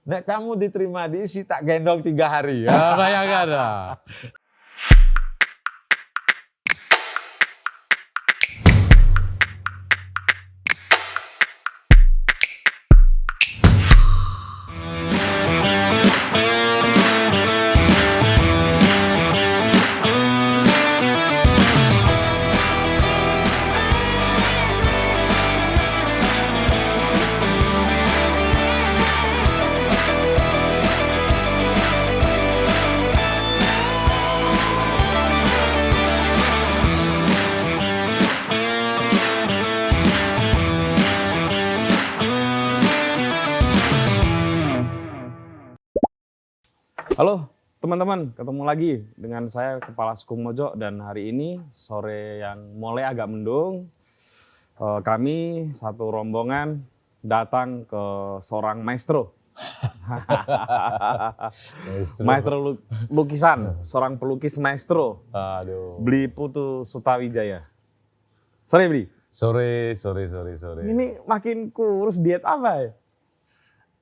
nek kamu diterima di ISI tak gendong 3 hari. Ya, bayangkan lah. Halo teman-teman, ketemu lagi dengan saya Kepala Sukung Mojo dan hari ini sore yang mulai agak mendung, kami satu rombongan datang ke seorang maestro. Maestro lukisan, seorang pelukis maestro. Aduh. Bli Putu Sutawijaya. Sore Bli. Sore. Ini makin kurus, diet apa ya?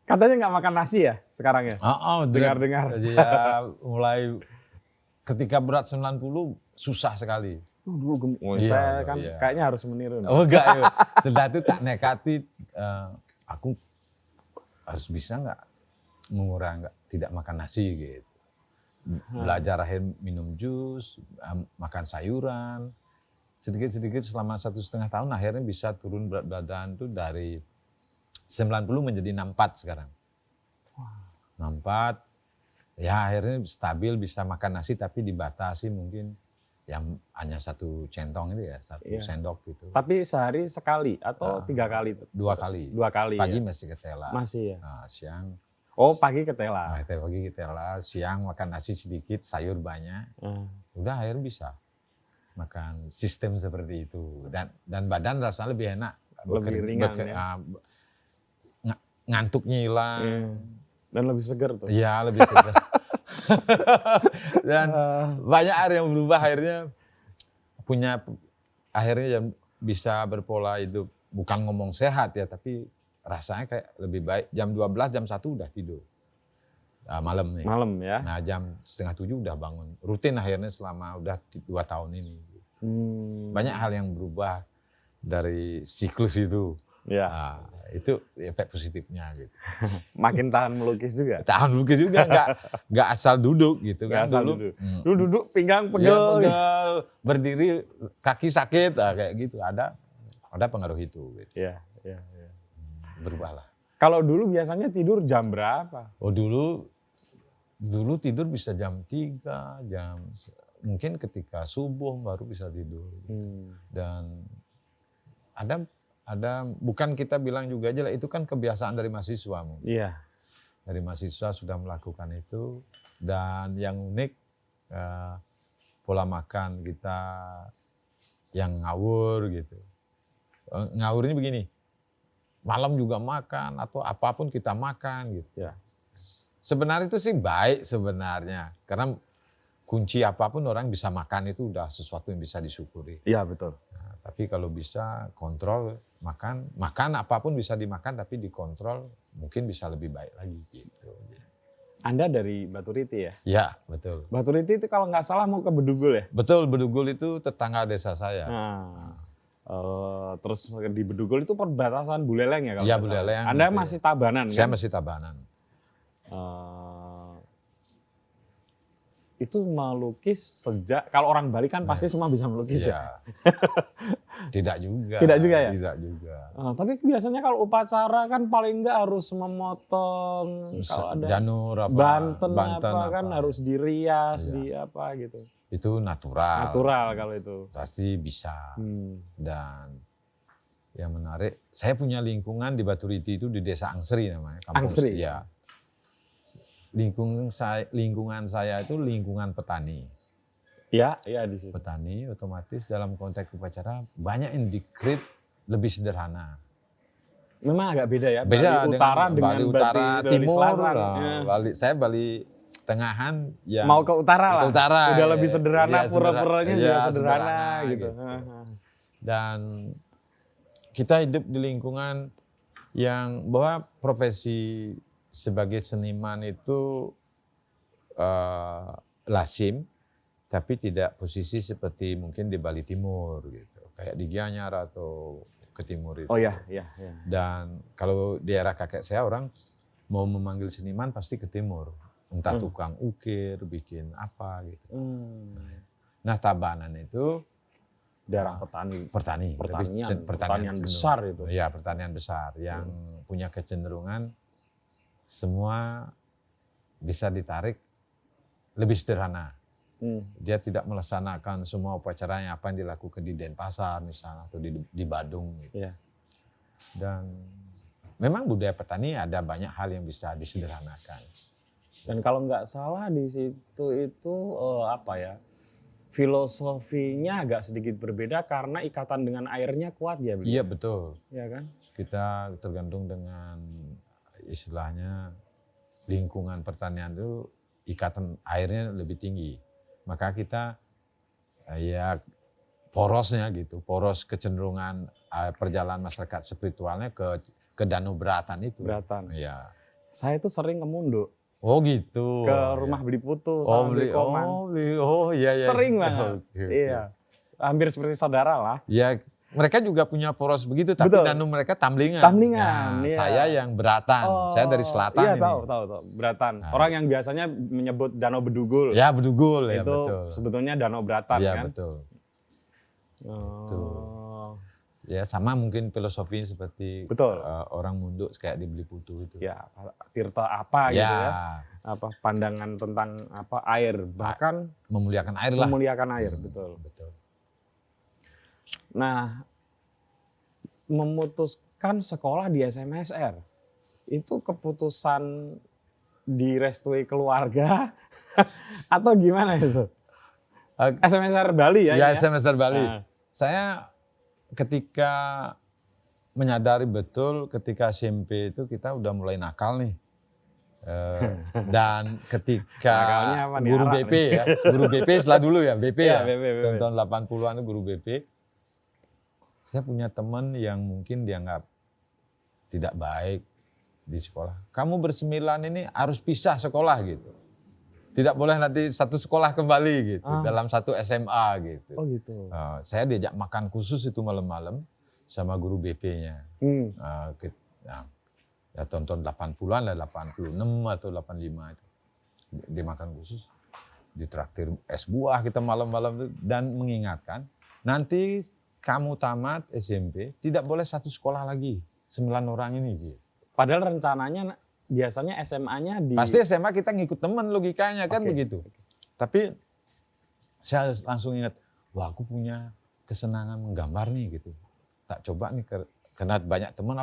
Katanya nggak makan nasi ya sekarang ya? Dengar-dengar. Ya, mulai ketika berat 90 susah sekali. Dulu gemuk. Iya, Saya kan iya. kayaknya harus meniru. Oh enggak ya. Setelah itu tak nekati, aku harus bisa nggak mengurangi tidak makan nasi gitu. Belajar akhir minum jus, makan sayuran. Sedikit-sedikit selama 1,5 tahun akhirnya bisa turun berat badan tuh dari 90 menjadi 64 sekarang. 64, ya akhirnya stabil bisa makan nasi tapi dibatasi mungkin yang hanya 1 centong itu ya, 1 sendok gitu. Tapi sehari sekali atau 3 kali? 2 kali. 2 kali Pagi ya? masih ketela. Masih ya? Nah, siang. Oh pagi ketela. Pagi ketela, siang makan nasi sedikit, sayur banyak. Udah akhirnya bisa makan sistem seperti itu. Dan badan rasanya lebih enak. Lebih ringan ya? Ngantuknya hilang. Dan lebih segar tuh. Iya, lebih segar. Dan banyak hal yang berubah akhirnya akhirnya yang bisa berpola hidup, bukan ngomong sehat ya, tapi rasanya kayak lebih baik. Jam 12, jam 1 udah tidur. Malam nih. Malam ya? Nah jam 6:30 udah bangun. Rutin akhirnya selama udah 2 tahun ini. Banyak hal yang berubah dari siklus itu. Ya. Nah, itu efek positifnya gitu. Makin tahan melukis juga? Tahan lukis juga, nggak asal duduk gitu kan. Asal duduk. Lu duduk pinggang pegel. Ya, pegel, berdiri kaki sakit, kayak gitu. Ada pengaruh itu. Gitu. Iya. Berubahlah. Kalau dulu biasanya tidur jam berapa? Oh dulu tidur bisa jam 3, mungkin ketika subuh baru bisa tidur. Dan ada bukan kita bilang juga aja lah, itu kan kebiasaan dari mahasiswa mungkin. Iya. Dari mahasiswa sudah melakukan itu, dan yang unik pola makan kita yang ngawur gitu. Ngawurnya begini, malam juga makan atau apapun kita makan gitu. Ya. Sebenarnya itu sih baik sebenarnya, karena kunci apapun orang bisa makan itu udah sesuatu yang bisa disyukuri. Iya betul. Nah, tapi kalau bisa kontrol makan apapun bisa dimakan tapi dikontrol mungkin bisa lebih baik lagi gitu. Anda dari Baturiti ya? Ya betul. Baturiti itu kalau nggak salah mau ke Bedugul ya? Betul, Bedugul itu tetangga desa saya. Terus di Bedugul itu perbatasan Buleleng ya? Iya Buleleng. Anda masih Tabanan kan? Saya masih Tabanan. Itu melukis sejak, kalau orang Bali kan pasti semua bisa melukis ya? Tidak juga. Tidak juga ya? Tidak juga. Tapi biasanya kalau upacara kan paling enggak harus memotong, kalau ada janur apa, Banten apa kan harus dirias, di apa gitu. Itu natural. Natural kalau itu. Pasti bisa. Dan yang menarik, saya punya lingkungan di Baturiti itu di Desa Angsri namanya. Angsri? Iya. Lingkungan saya itu lingkungan petani. Ya di situ. Petani otomatis dalam konteks upacara banyak yang di-create lebih sederhana. Memang agak beda ya. Beda Bali Utara dengan Bali Utara, Bali Timur. Selatan. Saya Bali Tengahan yang mau ke utara lah. Utara, udah lebih sederhana, ya, pura-puranya juga sederhana gitu. Dan kita hidup di lingkungan yang bahwa profesi sebagai seniman itu lazim, tapi tidak posisi seperti mungkin di Bali Timur gitu, kayak di Gianyar atau ke timur itu. Oh ya, ya, ya. Dan kalau di era kakek saya orang mau memanggil seniman pasti ke timur, entah tukang ukir, bikin apa gitu. Nah Tabanan itu Daerah petani. lebih Pertanian jenuh. besar itu. Ya pertanian besar yang punya kecenderungan semua bisa ditarik lebih sederhana. Dia tidak melaksanakan semua upacaranya apa yang dilakukan di Denpasar misalnya atau di Badung gitu. Iya. Dan memang budaya petani ada banyak hal yang bisa disederhanakan. Dan kalau nggak salah di situ itu apa ya, filosofinya agak sedikit berbeda karena ikatan dengan airnya kuat ya. Iya betul. Iya kan? Kita tergantung dengan istilahnya lingkungan pertanian itu ikatan airnya lebih tinggi. Maka kita ya porosnya gitu, poros kecenderungan perjalanan masyarakat spiritualnya ke Danau Beratan itu. Beratan. Iya. Saya tuh sering ke Munduk. Oh gitu. Ke rumah beli putu Oh, sama beli koman. Iya. Sering banget. Oke. Iya. Hampir seperti saudara lah. Ya mereka juga punya poros begitu, tapi Betul. danau mereka Tamlingan. Tamlingan, Nah, iya. Saya yang Beratan, saya dari selatan iya, ini. tahu. Beratan. Nah. Orang yang biasanya menyebut Danau Bedugul. Ya Bedugul ya itu betul. sebetulnya Danau Beratan Ya kan. betul. Oh. Ya sama mungkin filosofi seperti Betul. orang Munduk kayak di Beliputu itu. Ya, tirta apa gitu Ya, ya. Apa pandangan tentang apa air, bahkan memuliakan air lah. memuliakan air, betul. Betul. Nah, memutuskan sekolah di SMSR itu keputusan direstui keluarga atau gimana itu? SMSR Bali ya? Ya, ini semester Bali. Nah. Saya ketika menyadari betul ketika SMP itu kita udah mulai nakal nih. Dan ketika Nakalnya apa nih, guru arak BP ya, guru BP setelah dulu ya, BP Ya, ya, BP. tahun 80-an itu guru BP. Saya punya teman yang mungkin dianggap tidak baik di sekolah. Kamu bersembilan ini harus pisah sekolah gitu. Tidak boleh nanti satu sekolah kembali gitu, dalam satu SMA gitu. Oh gitu. Saya diajak makan khusus itu malam-malam sama guru BP-nya. Ya tahun 80-an lah, 86 atau 85 itu. Dia makan khusus, ditraktir es buah kita malam-malam itu, dan mengingatkan, nanti kamu tamat SMP, tidak boleh satu sekolah lagi, 9 orang ini gitu. Padahal rencananya biasanya SMA-nya di... Pasti SMA kita ngikut teman logikanya kan Oke. begitu. Tapi saya langsung ingat, wah aku punya kesenangan menggambar nih gitu. Tak coba nih karena banyak teman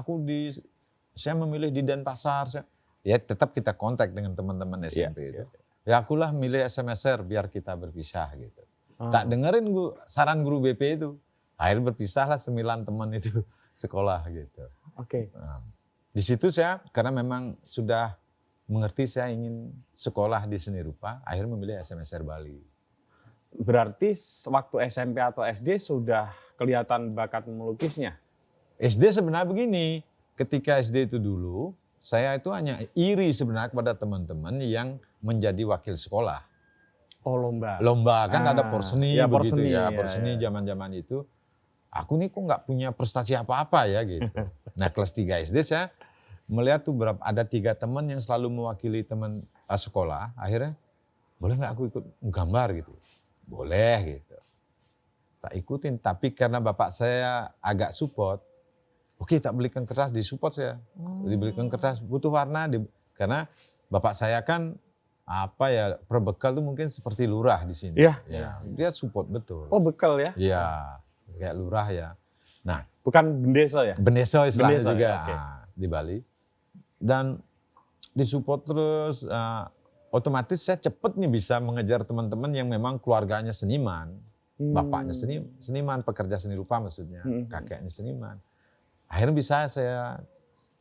saya memilih di Denpasar. Ya tetap kita kontak dengan teman-teman SMP itu. Ya akulah milih SMSR biar kita berpisah gitu. Tak dengerin saran guru BP itu. Akhirnya berpisahlah 9 teman itu sekolah gitu. Oke. Nah, di situ saya karena memang sudah mengerti saya ingin sekolah di seni rupa, akhirnya memilih SMSR Bali. Berarti waktu SMP atau SD sudah kelihatan bakat melukisnya? SD sebenarnya begini, ketika SD itu dulu, saya itu hanya iri sebenarnya kepada teman-teman yang menjadi wakil sekolah. Oh lomba. Lomba kan ada porseni ya, begitu porseni, ya, ya, porseni ya. zaman-zaman itu. Aku nih kok nggak punya prestasi apa-apa ya gitu. Nah kelas 3 SD saya melihat tuh ada 3 teman yang selalu mewakili teman sekolah. Akhirnya boleh nggak aku ikut gambar gitu? Boleh gitu. Tak ikutin, tapi karena bapak saya agak support, oke tak belikan kertas, disupport saya. Dibelikan kertas, butuh warna. Karena bapak saya kan perbekal tuh mungkin seperti lurah di sini. Iya. Ya, dia support betul. Oh bekal ya? Iya, kayak lurah ya. Nah, Bukan bendesa ya? Bendeso istilahnya Bendeso, juga ya, oke. di Bali. Dan disupport terus, otomatis saya cepet nih bisa mengejar teman-teman yang memang keluarganya seniman. Bapaknya seniman, pekerja seni rupa maksudnya, kakeknya seniman. Akhirnya bisa saya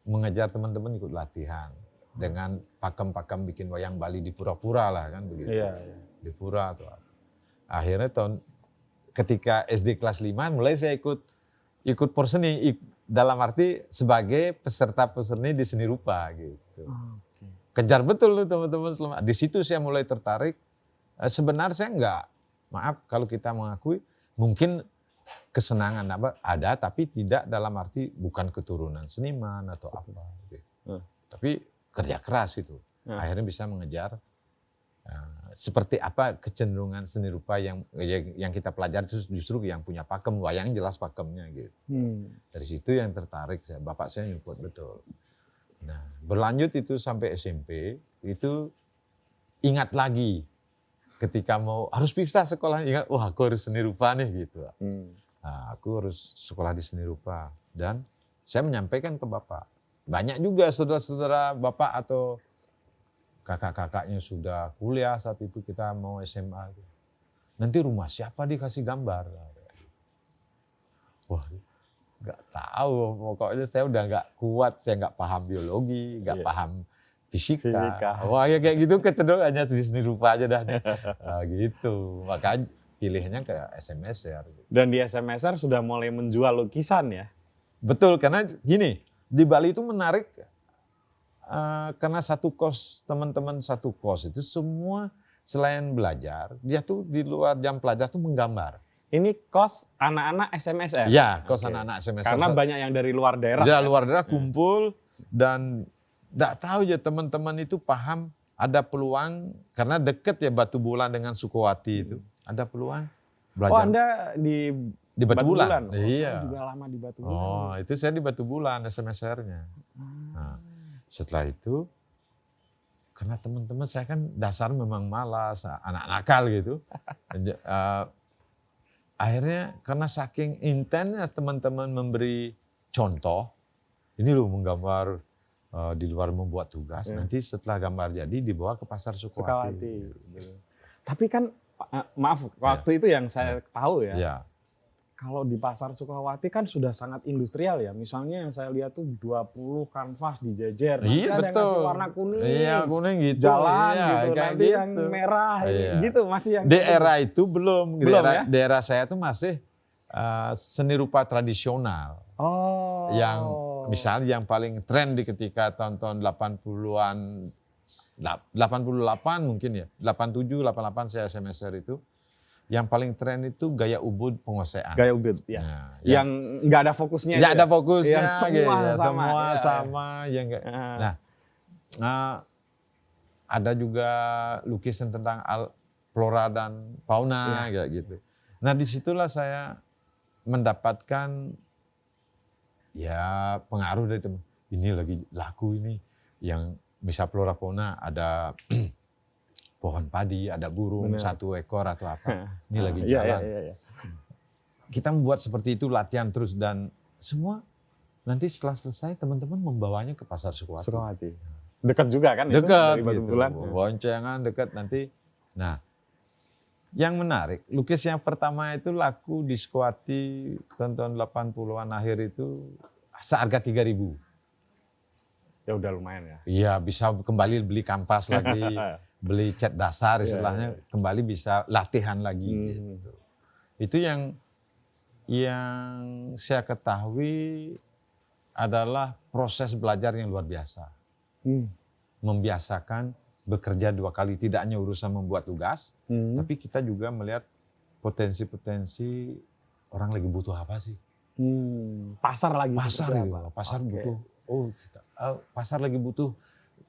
mengejar teman-teman ikut latihan. Dengan pakem-pakem bikin wayang Bali di pura-pura lah kan begitu. Iya. Di pura atau apa. Akhirnya ketika SD kelas 5 mulai saya ikut porseni dalam arti sebagai peserta porseni di seni rupa gitu. kejar betul tuh teman-teman selama. Di situ saya mulai tertarik. Sebenarnya saya enggak, maaf kalau kita mengakui, mungkin kesenangan ada, tapi tidak dalam arti bukan keturunan seniman atau apa. Gitu. Tapi kerja keras itu. Akhirnya bisa mengejar seperti apa kecenderungan seni rupa yang kita pelajari justru yang punya pakem, wayang jelas pakemnya gitu. Dari situ yang tertarik saya, bapak saya nyupport betul. Nah, berlanjut itu sampai SMP, itu ingat lagi ketika mau harus pisah sekolah, ingat wah aku harus seni rupa nih gitu. Nah, aku harus sekolah di seni rupa dan saya menyampaikan ke bapak. Banyak juga saudara-saudara bapak atau kakak-kakaknya sudah kuliah saat itu kita mau SMA. Nanti rumah siapa dikasih gambar? Wah, nggak tahu. Pokoknya saya udah nggak kuat, saya nggak paham biologi, nggak paham fisika. Wah ya kayak gitu kecenderungannya di seni rupa aja dah. Nah, gitu. Makanya pilihnya ke SMSR. Dan di SMSR sudah mulai menjual lukisan ya? Betul, karena gini, di Bali itu menarik karena teman-teman satu kos itu semua selain belajar, dia tuh di luar jam pelajar tuh menggambar. Ini kos anak-anak SMSR? Iya, kos anak-anak SMSR. Karena banyak yang dari luar daerah. Dari luar daerah kumpul dan nggak tahu ya teman-teman itu paham ada peluang karena deket ya Batu Bulan dengan Sukowati itu. Ada peluang belajar. Oh, Anda di Batu Bulan? Oh, iya. Saya juga lama di Batu Bulan. Oh, itu saya di Batu Bulan SMSR-nya. Nah, setelah itu karena teman-teman saya kan dasar memang malas, anak nakal gitu. Akhirnya karena saking intensnya teman-teman memberi contoh, ini loh menggambar di luar membuat tugas. Nanti setelah gambar jadi dibawa ke pasar Sukowati. Tapi kan maaf, waktu itu yang saya tahu ya. Ya. Kalau di pasar Sukowati kan sudah sangat industrial ya. Misalnya yang saya lihat tuh 20 kanvas dijejer. Iya, ada betul. yang kasih warna kuning. Iya, kuning gitu. Jalan iya, gitu. kayak Nanti gitu. yang merah gitu masih yang di era itu belum. Ya? Daerah saya tuh masih seni rupa tradisional. Oh. Yang misalnya yang paling tren di ketika tahun-tahun 80-an 88 mungkin ya. 87, 88 saya SMSR itu. Yang paling tren itu gaya ubud pengosean. Gaya ubud, ya. Nah, yang nggak ada fokusnya. Nggak ada fokusnya. Yang semua gitu, sama. Sama. Yang ada juga lukisan tentang flora dan fauna kayak gitu. Nah disitulah saya mendapatkan ya pengaruh dari teman. Ini lagi laku ini yang misal flora fauna ada pohon padi, ada burung, satu ekor atau apa. Ini lagi jalan. Iya. Kita membuat seperti itu latihan terus dan semua nanti setelah selesai teman-teman membawanya ke pasar Sukowati. Dekat juga kan? Dekat itu, dari Batu gitu. Bulan. Boncengan dekat nanti. Nah, yang menarik, lukis yang pertama itu laku di Sukowati tahun 80-an akhir itu seharga 3.000. Ya udah lumayan ya. Iya, bisa kembali beli kanvas lagi. Beli cat dasar istilahnya kembali bisa latihan lagi gitu. Itu yang saya ketahui adalah proses belajar yang luar biasa. Membiasakan bekerja 2 kali, tidak hanya urusan membuat tugas, tapi kita juga melihat potensi-potensi orang lagi butuh apa sih. Pasar lagi. Pasar butuh. Pasar lagi butuh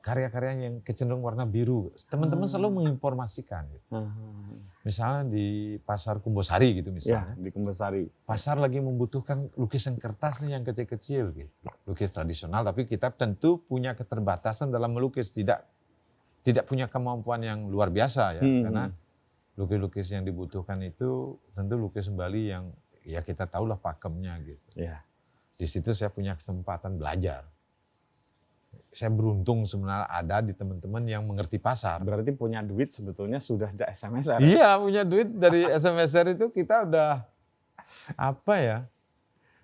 karya-karya yang kecenderung warna biru. Teman-teman selalu menginformasikan. Gitu. Misalnya di pasar Kumbosari gitu misalnya. Ya, di Kumbosari. Pasar lagi membutuhkan lukisan kertas nih yang kecil-kecil gitu. Lukis tradisional tapi kita tentu punya keterbatasan dalam melukis. Tidak punya kemampuan yang luar biasa ya. Karena lukis-lukis yang dibutuhkan itu tentu lukis Bali yang ya kita tahulah pakemnya gitu. Ya. Di situ saya punya kesempatan belajar. Saya beruntung sebenarnya ada di teman-teman yang mengerti pasar. Berarti punya duit sebetulnya sudah sejak SMSR. Iya, punya duit dari SMSR itu kita udah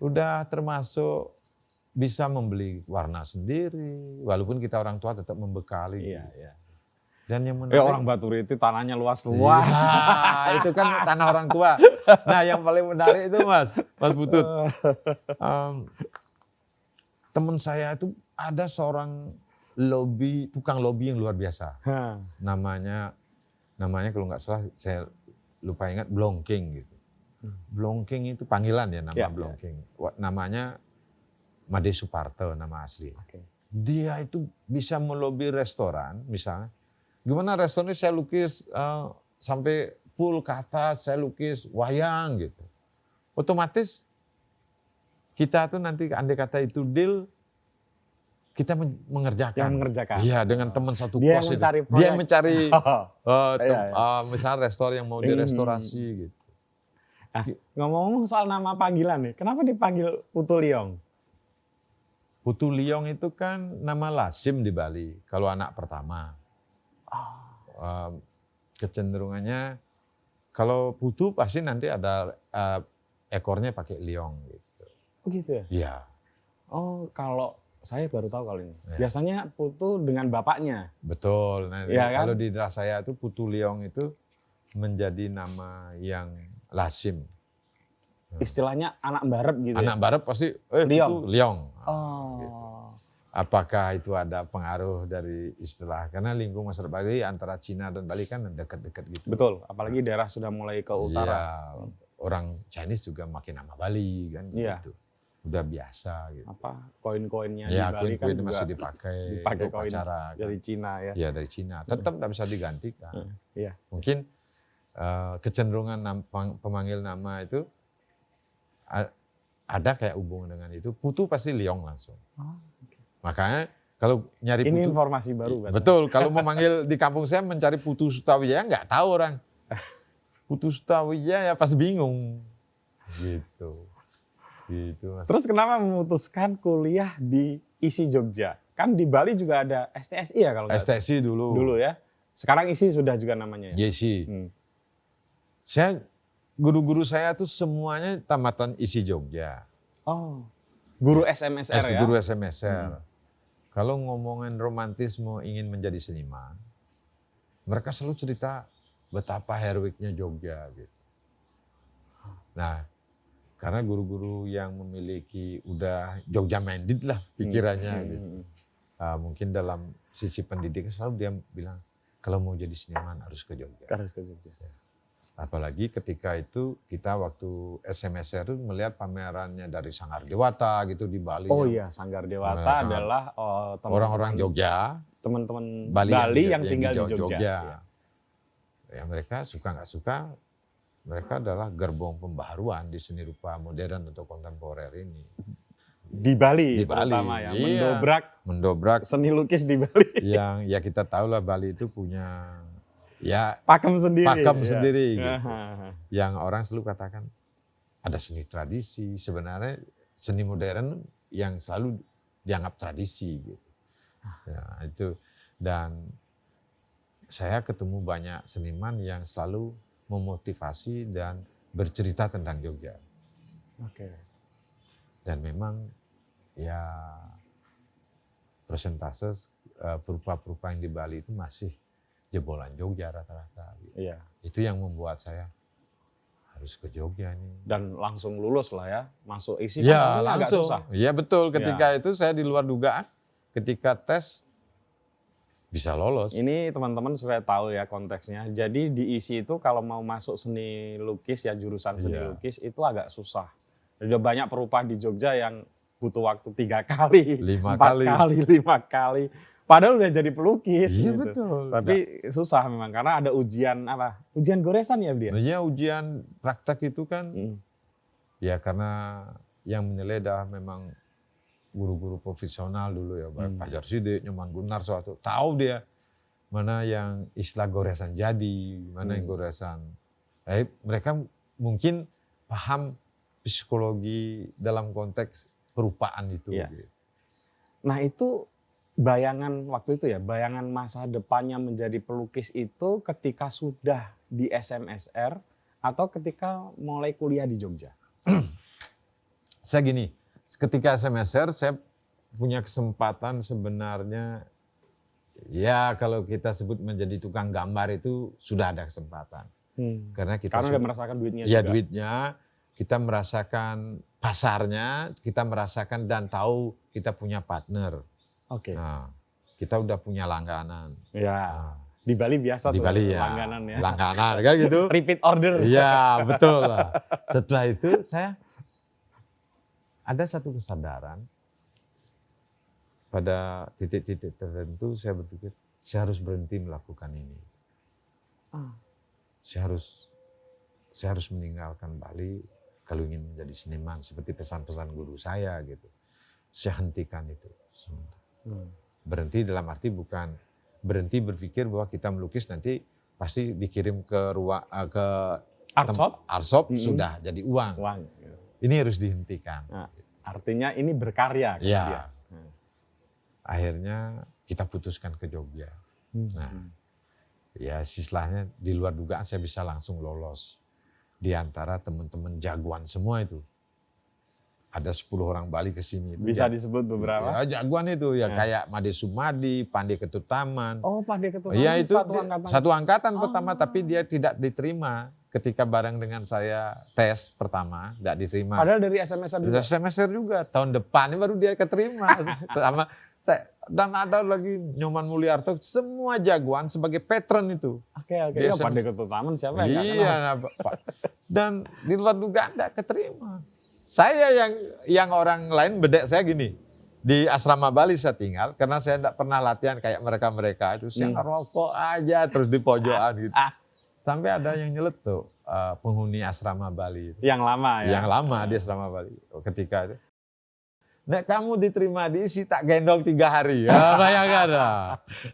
udah termasuk bisa membeli warna sendiri, walaupun kita orang tua tetap membekali. Iya. Dan yang menarik, orang Baturi itu tanahnya luas-luas. Ya, itu kan tanah orang tua. Nah, yang paling menarik itu Mas Putut. Teman saya itu ada seorang tukang lobby yang luar biasa. Hah. Namanya kalau nggak salah saya lupa ingat Blongking gitu. Blongking itu panggilan ya nama Ya, Blongking. Namanya Made Suparto nama asli. Oke. Dia itu bisa melobi restoran misalnya. Gimana restorannya saya lukis sampai full ke atas, saya lukis wayang gitu. Otomatis kita tuh nanti andai kata itu deal, kita mengerjakan. Yang mengerjakan. Iya, dengan teman satu Dia kos yang itu. mencari Dia yang proyek. mencari Iya. misalnya restoran yang mau direstorasi gitu. Nah, ngomong-ngomong soal nama panggilan nih, kenapa dipanggil Putu Liong? Putu Liong itu kan nama lazim di Bali kalau anak pertama. Kecenderungannya kalau putu pasti nanti ada ekornya pakai liong gitu. Oh gitu ya? Iya. Oh, kalau saya baru tahu kali ini. Ya. Biasanya Putu dengan bapaknya. Betul. Nah, Iya kan? kalau di daerah saya itu Putu Liong itu menjadi nama yang lazim. Istilahnya anak barep gitu Anak ya? barat pasti Liong. Putu Liong. Oh. Gitu. Apakah itu ada pengaruh dari istilah? Karena lingkungan masyarakat Bali antara Cina dan Bali kan dekat-dekat gitu. Betul, apalagi daerah sudah mulai ke utara. Iya, orang Chinese juga makin nama Bali kan Iya. gitu. Udah biasa gitu. Apa koin-koinnya Ya, di Bali kan koin-koin juga masih dipakai untuk koin acara. dari Cina ya. Ya dari Cina, tetap nggak bisa digantikan. Iya. Mungkin kecenderungan pemanggil nama itu ada kayak hubungan dengan itu. Putu pasti Liong langsung. Oh, Makanya kalau nyari ini putu, informasi baru kan? betul. Kalau mau manggil di kampung saya mencari Putu Sutawijaya nggak tahu orang. Putu Sutawijaya ya pas bingung, gitu, Mas. Terus kenapa memutuskan kuliah di ISI Jogja? Kan di Bali juga ada STSI ya kalau nggak salah? STSI dulu ya. Sekarang ISI sudah juga namanya ya? Yesi. Hmm. Saya guru-guru saya tuh semuanya tamatan ISI Jogja. Oh, guru SMSR ya? Guru SMSR. Kalau ngomongin romantisme ingin menjadi seniman, mereka selalu cerita betapa heroiknya Jogja gitu. Nah, karena guru-guru yang memiliki udah Jogja minded lah pikirannya gitu. Mungkin dalam sisi pendidikan selalu dia bilang kalau mau jadi seniman harus ke Jogja. Harus ke Jogja. Apalagi ketika itu kita waktu SMSR itu melihat pamerannya dari Sanggar Dewata gitu di Bali. Oh iya, Sanggar Dewata adalah orang-orang Jogja, teman-teman Bali yang tinggal di Jogja. Ya. Ya mereka suka nggak suka, mereka adalah gerbong pembaharuan di seni rupa modern atau kontemporer ini. Di Bali, Bali terutama ya, iya. Mendobrak seni lukis di Bali. yang ya kita tahu lah Bali itu punya ya pakem sendiri. Gitu. Yang orang selalu katakan ada seni tradisi, sebenarnya seni modern yang selalu dianggap tradisi gitu. Ya, itu dan saya ketemu banyak seniman yang selalu memotivasi dan bercerita tentang Jogja. Oke. Dan memang ya persentase perupa-perupa yang di Bali itu masih jebolan Jogja rata-rata. Gitu. Iya. Itu yang membuat saya harus ke Jogja nih. Dan langsung lulus lah ya, masuk ISI Ya kan agak langsung. susah. Iya betul, ketika itu saya di luar dugaan, ketika tes bisa lolos. Ini teman-teman supaya tahu ya konteksnya. Jadi di ISI itu kalau mau masuk seni lukis ya jurusan seni lukis itu agak susah. Ada banyak perupa di Jogja yang butuh waktu 3 kali, 4 kali, 5 kali. Padahal udah jadi pelukis. Iya gitu. betul. Tapi susah memang karena ada ujian apa? Ujian goresan ya dia? Iya ujian praktek itu kan ya karena yang menilai adalah memang guru-guru profesional dulu ya. Pak Jarsidik, Nyoman Gunar suatu tahu dia mana yang istilah goresan jadi, mana yang goresan. Mereka mungkin paham psikologi dalam konteks perupaan itu. Iya. Gitu. Nah itu bayangan waktu itu ya, bayangan masa depannya menjadi pelukis itu ketika sudah di SMSR atau ketika mulai kuliah di Jogja? Saya gini, ketika SMSR saya punya kesempatan sebenarnya ya kalau kita sebut menjadi tukang gambar itu sudah ada kesempatan. Karena udah merasakan duitnya ya, juga. duitnya, kita merasakan pasarnya, kita merasakan dan tahu kita punya partner. Oke. Nah, kita udah punya langganan. Ya. Di Bali biasa Di tuh Bali ya, langganan ya. langganan kan gitu. Repeat order. Iya, betul. Setelah itu saya ada satu kesadaran pada titik-titik tertentu saya berpikir saya harus berhenti melakukan ini. Saya harus meninggalkan Bali kalau ingin menjadi seniman seperti pesan-pesan guru saya gitu. Saya hentikan itu semua. Berhenti dalam arti bukan berhenti berpikir bahwa kita melukis nanti pasti dikirim ke ke Artshop sudah jadi uang. Ini harus dihentikan. Nah, artinya ini berkarya. Ya. Akhirnya kita putuskan ke Jogja. Nah, ya istilahnya di luar dugaan saya bisa langsung lolos. Di antara teman-teman jagoan semua itu. Ada 10 orang Bali ke sini. Bisa disebut beberapa? Ya, jagoan itu ya kayak Made Sumadi, Pandey Ketutaman. Oh, Pandey Ketutaman ya, itu satu angkatan pertama, tapi dia tidak diterima ketika bareng dengan saya tes pertama, tidak diterima. Padahal dari SMS juga? SMS juga, tahun depan baru dia keterima. Sama saya, dan ada lagi Nyoman Mulyarto, semua jagoan sebagai patron itu. Oke. Ya, Pandey Ketutaman siapa yang iya, Pak. Dan di luar dugaan tidak keterima. Saya yang orang lain bedek saya gini, di asrama Bali saya tinggal karena saya tidak pernah latihan kayak mereka itu, saya ngerokok aja terus di pojokan gitu. Sampai ada yang nyeletuk penghuni asrama Bali. Yang lama ya? Yang lama di asrama Bali. Ketika itu, nek kamu diterima di ISI tak gendong 3 hari. Ya, bayangkan.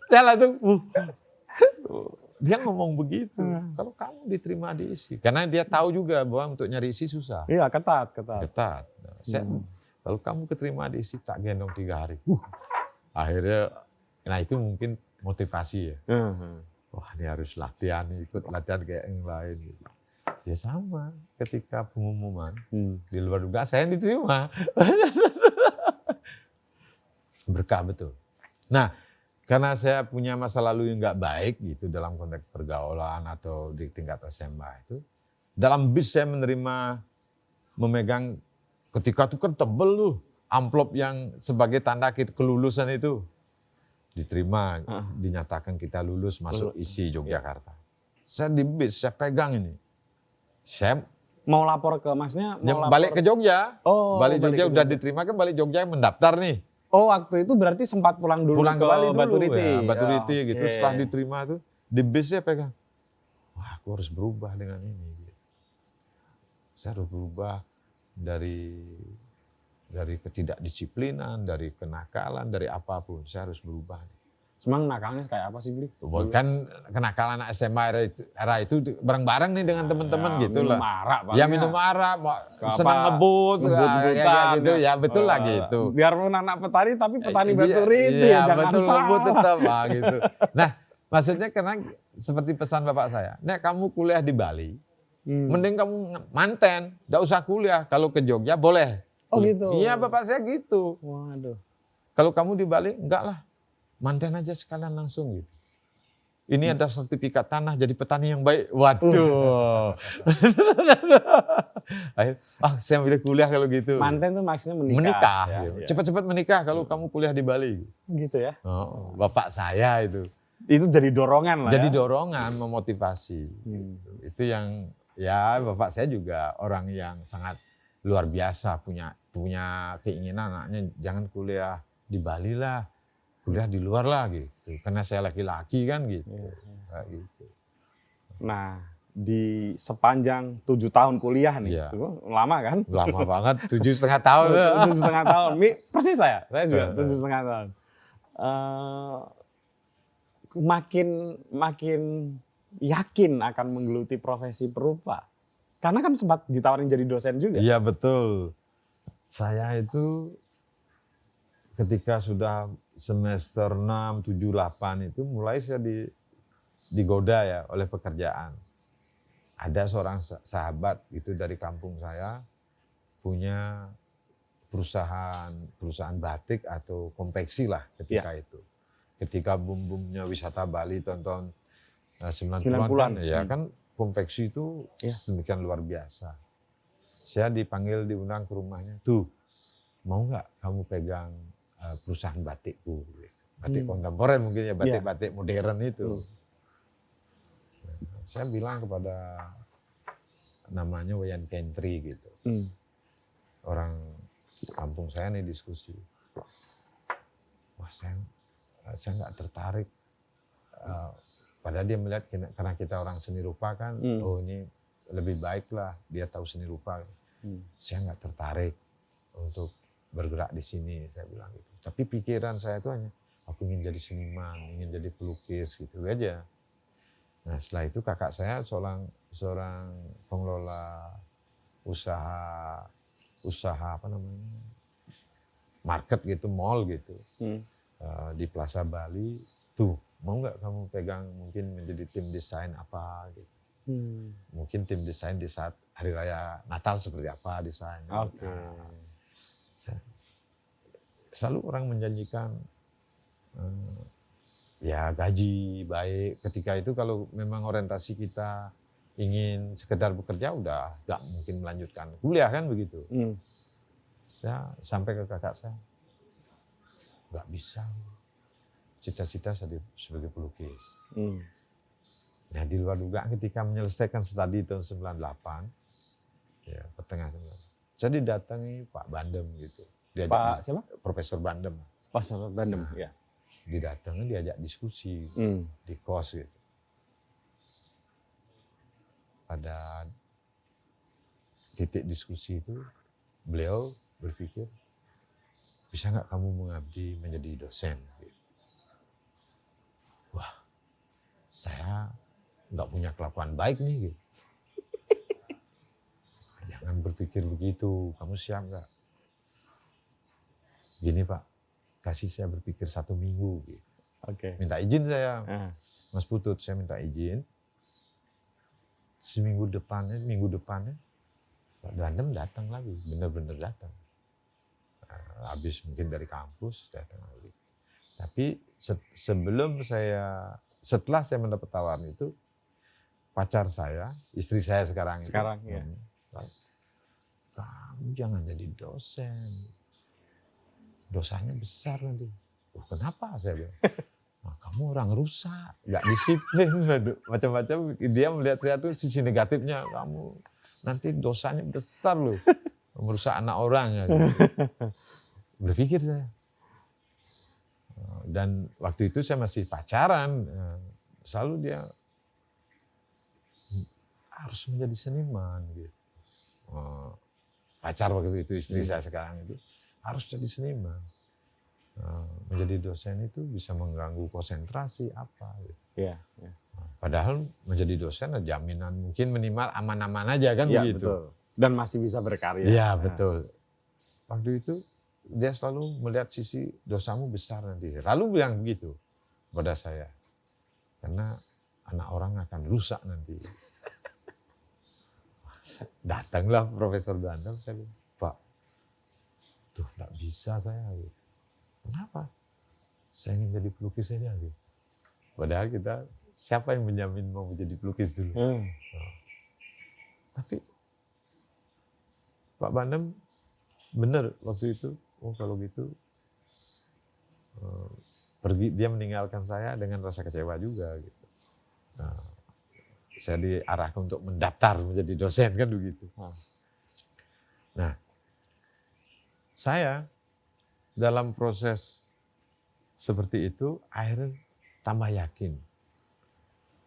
Saya langsung, dia ngomong begitu. Kalau kamu diterima di ISI, karena dia tahu juga bahwa untuk nyari ISI susah. Iya, ketat. Nah, kalau kamu keterima di ISI tak gendong 3 hari. Akhirnya, nah itu mungkin motivasi ya. Wah, ini harus latihan, ikut latihan kayak yang lain. Ya sama, ketika pengumuman di luar dugaan saya yang diterima. Berkah betul. Nah, karena saya punya masa lalu yang nggak baik gitu dalam konteks pergaulan atau di tingkat SMA itu, dalam bis saya memegang ketika itu kan tebel tuh amplop yang sebagai tanda kelulusan itu diterima, dinyatakan kita lulus masuk ISI Yogyakarta. Saya di bis, saya pegang ini. Saya mau lapor ke masnya? Balik ke Jogja. Oh, balik Jogja udah diterima kan, balik Jogja mendaftar nih. Oh, waktu itu berarti sempat pulang dulu ke Bali Batu Riti. Ya, Batu Riti gitu. Setelah diterima tuh di bis saya pegang. Wah, aku harus berubah dengan ini. Saya harus berubah dari ketidakdisiplinan, dari kenakalan, dari apapun. Saya harus berubah. Emang nakalnya kayak apa sih, Bli? Kan kenakalan SMA era itu bareng-bareng nih dengan teman-teman gitu lah. Minum arak. Ya minum arak, senang ngebut, kayak gitu. Ya betul lah gitu. Biarpun anak petani tapi petani Batu Riti. Iya, jangan betul salah. ngebut tetap gitu. Nah, maksudnya karena seperti pesan bapak saya, nek kamu kuliah di Bali, mending kamu manten, enggak usah kuliah. Kalau ke Jogja boleh. Oh gitu. Iya, bapak saya gitu. Waduh. Kalau kamu di Bali, enggak lah. Manten aja sekalian langsung gitu. Ini ada sertifikat tanah jadi petani yang baik. Waduh. Saya pilih kuliah kalau gitu. Manten tuh maksudnya menikah. Menikah. Ya. Cepat-cepat menikah kalau kamu kuliah di Bali. Gitu ya. Oh, bapak saya itu. Itu jadi dorongan lah jadi ya. dorongan, memotivasi. Itu yang, ya bapak saya juga orang yang sangat luar biasa. Punya keinginan anaknya jangan kuliah di Bali lah. Kuliah di luar lah gitu, karena saya laki-laki kan gitu. Gitu. Nah, di sepanjang 7 tahun kuliah nih, lama kan? Lama banget, 7,5 tahun. 7,5 tahun, persis saya juga 7,5 tahun. Makin yakin akan menggeluti profesi perupa, karena kan sempat ditawarin jadi dosen juga. Iya betul, saya itu ketika sudah semester 6, 7, 8 itu mulai saya digoda ya oleh pekerjaan. Ada seorang sahabat itu dari kampung saya punya perusahaan batik atau konveksi lah ketika itu. Ketika boom-boomnya wisata Bali tahun 90-an ya kan konveksi itu sedemikian luar biasa. Saya diundang ke rumahnya, tuh mau nggak kamu pegang perusahaan batikku. Batik kontemporer mungkin ya, batik-batik modern itu. Saya bilang kepada namanya Wayan Kentri gitu. Orang kampung saya nih diskusi. Wah saya nggak tertarik. Padahal dia melihat karena kita orang seni rupa kan, oh ini lebih baik lah dia tahu seni rupa. Saya nggak tertarik untuk bergerak di sini, saya bilang gitu. Tapi pikiran saya itu hanya aku ingin jadi seniman, ingin jadi pelukis gitu aja. Nah setelah itu kakak saya seorang pengelola usaha apa namanya, market gitu, mall gitu, di Plaza Bali. Tuh mau nggak kamu pegang mungkin menjadi tim desain apa gitu. Mungkin tim desain di saat hari raya Natal seperti apa desain. Oke. Selalu orang menjanjikan ya gaji baik. Ketika itu kalau memang orientasi kita ingin sekedar bekerja udah nggak mungkin melanjutkan kuliah kan begitu. Saya sampai ke kakak saya, nggak bisa. Cita-cita saya sebagai pelukis. Nah di luar dugaan ketika menyelesaikan studi tahun 98, ya pertengahan 98, saya didatangi Pak Bandem gitu. Pak siapa? Profesor Bandem. Profesor Bandem, ya. Didatangi, diajak diskusi di kos gitu. Pada titik diskusi itu beliau berpikir, bisa nggak kamu mengabdi menjadi dosen? Gitu. Wah, saya nggak punya kelakuan baik nih. Gitu. Jangan berpikir begitu, kamu siap nggak? Gini Pak, kasih saya berpikir 1 minggu. Gitu. Oke. Minta izin saya, Mas Putut, saya minta izin. Minggu depannya, Pak Bandem datang lagi, benar-benar datang. Habis mungkin dari kampus datang lagi. Tapi setelah saya mendapat tawaran itu, pacar saya, istri saya sekarang ya. Kamu jangan jadi dosen. Dosanya besar nanti. Oh, kenapa saya bilang? Nah, kamu orang rusak, nggak disiplin, macam-macam. Dia melihat saya tuh sisi negatifnya, kamu nanti dosanya besar loh, merusak anak orang. Ya, gitu. Berpikir saya. Dan waktu itu saya masih pacaran, selalu dia harus menjadi seniman. Gitu. Pacar waktu itu, istri saya sekarang itu, harus jadi seniman. Menjadi dosen itu bisa mengganggu konsentrasi apa. Gitu. Ya. Padahal menjadi dosen jaminan mungkin minimal aman-aman aja kan begitu. Betul. Dan masih bisa berkarya. Iya betul. Waktu itu dia selalu melihat sisi dosamu besar nanti. Lalu bilang begitu kepada saya. Karena anak orang akan rusak nanti. Datanglah Profesor Bandem, saya bilang, Pak, tuh nggak bisa saya. Kenapa? Saya ingin jadi pelukis aja. Padahal siapa yang menjamin mau menjadi pelukis dulu? Tapi Pak Bandem benar waktu itu, kalau gitu pergi, dia meninggalkan saya dengan rasa kecewa juga. Gitu. Saya diarahkan untuk mendaftar menjadi dosen kan begitu. Nah, saya dalam proses seperti itu akhirnya tambah yakin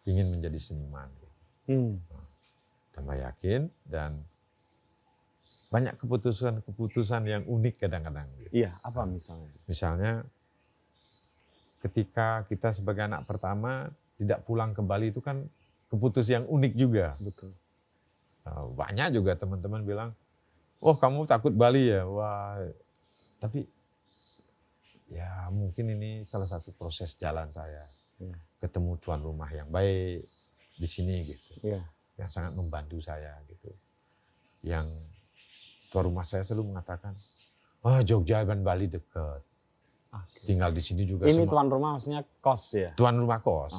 ingin menjadi seniman. Tambah yakin dan banyak keputusan yang unik kadang-kadang. Iya, apa misalnya? Misalnya ketika kita sebagai anak pertama tidak pulang ke Bali itu kan keputusan yang unik juga. Betul. Banyak juga teman-teman bilang, oh kamu takut Bali ya? Wah, tapi ya mungkin ini salah satu proses jalan saya. Ketemu tuan rumah yang baik di sini gitu. Yang sangat membantu saya gitu. Yang tuan rumah saya selalu mengatakan, Jogja dan Bali dekat. Tinggal di sini juga. Ini tuan rumah maksudnya kos ya? Tuan rumah kos.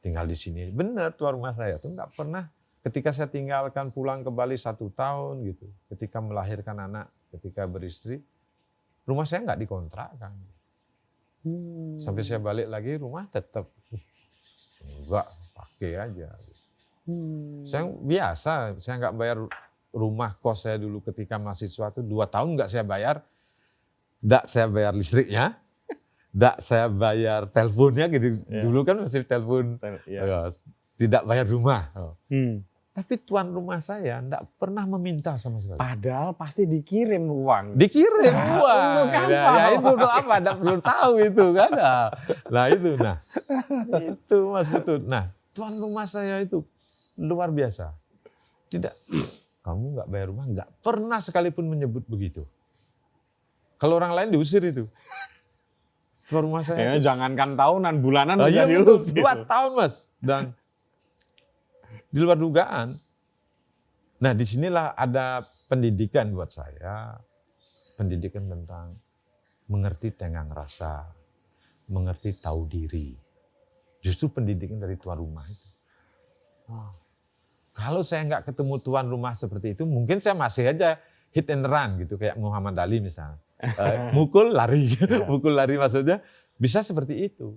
Tinggal di sini. Benar tuan rumah saya tuh nggak pernah. Ketika saya tinggalkan pulang ke Bali 1 tahun gitu. Ketika melahirkan anak, ketika beristri, rumah saya nggak dikontrakkan. Sampai saya balik lagi rumah tetap enggak, pakai aja. Saya biasa, saya nggak bayar rumah kos saya dulu ketika mahasiswa itu 2 tahun nggak saya bayar. Nggak saya bayar listriknya, nggak saya bayar teleponnya gitu. Ya. Dulu kan masih telepon, Ya. tidak bayar rumah. Tapi tuan rumah saya nggak pernah meminta sama sekali. Padahal pasti dikirim uang. Dikirim uang. Untuk apa? Ya itu untuk apa? Nggak perlu tahu itu kan. Nah itu, itu Mas Putut. Nah tuan rumah saya itu luar biasa. Tidak, kamu nggak bayar rumah, nggak pernah sekalipun menyebut begitu. Kalau orang lain diusir itu. Tuan rumah saya. Ya, jangankan tahunan, bulanan Iya udah betul, diusir. 2 tahun Mas. Dan di luar dugaan. Nah disinilah ada pendidikan buat saya. Pendidikan tentang mengerti tenggang rasa. Mengerti tahu diri. Justru pendidikan dari tuan rumah itu. Kalau saya nggak ketemu tuan rumah seperti itu, mungkin saya masih aja hit and run gitu. Kayak Muhammad Ali misalnya. Mukul lari. Mukul lari maksudnya bisa seperti itu.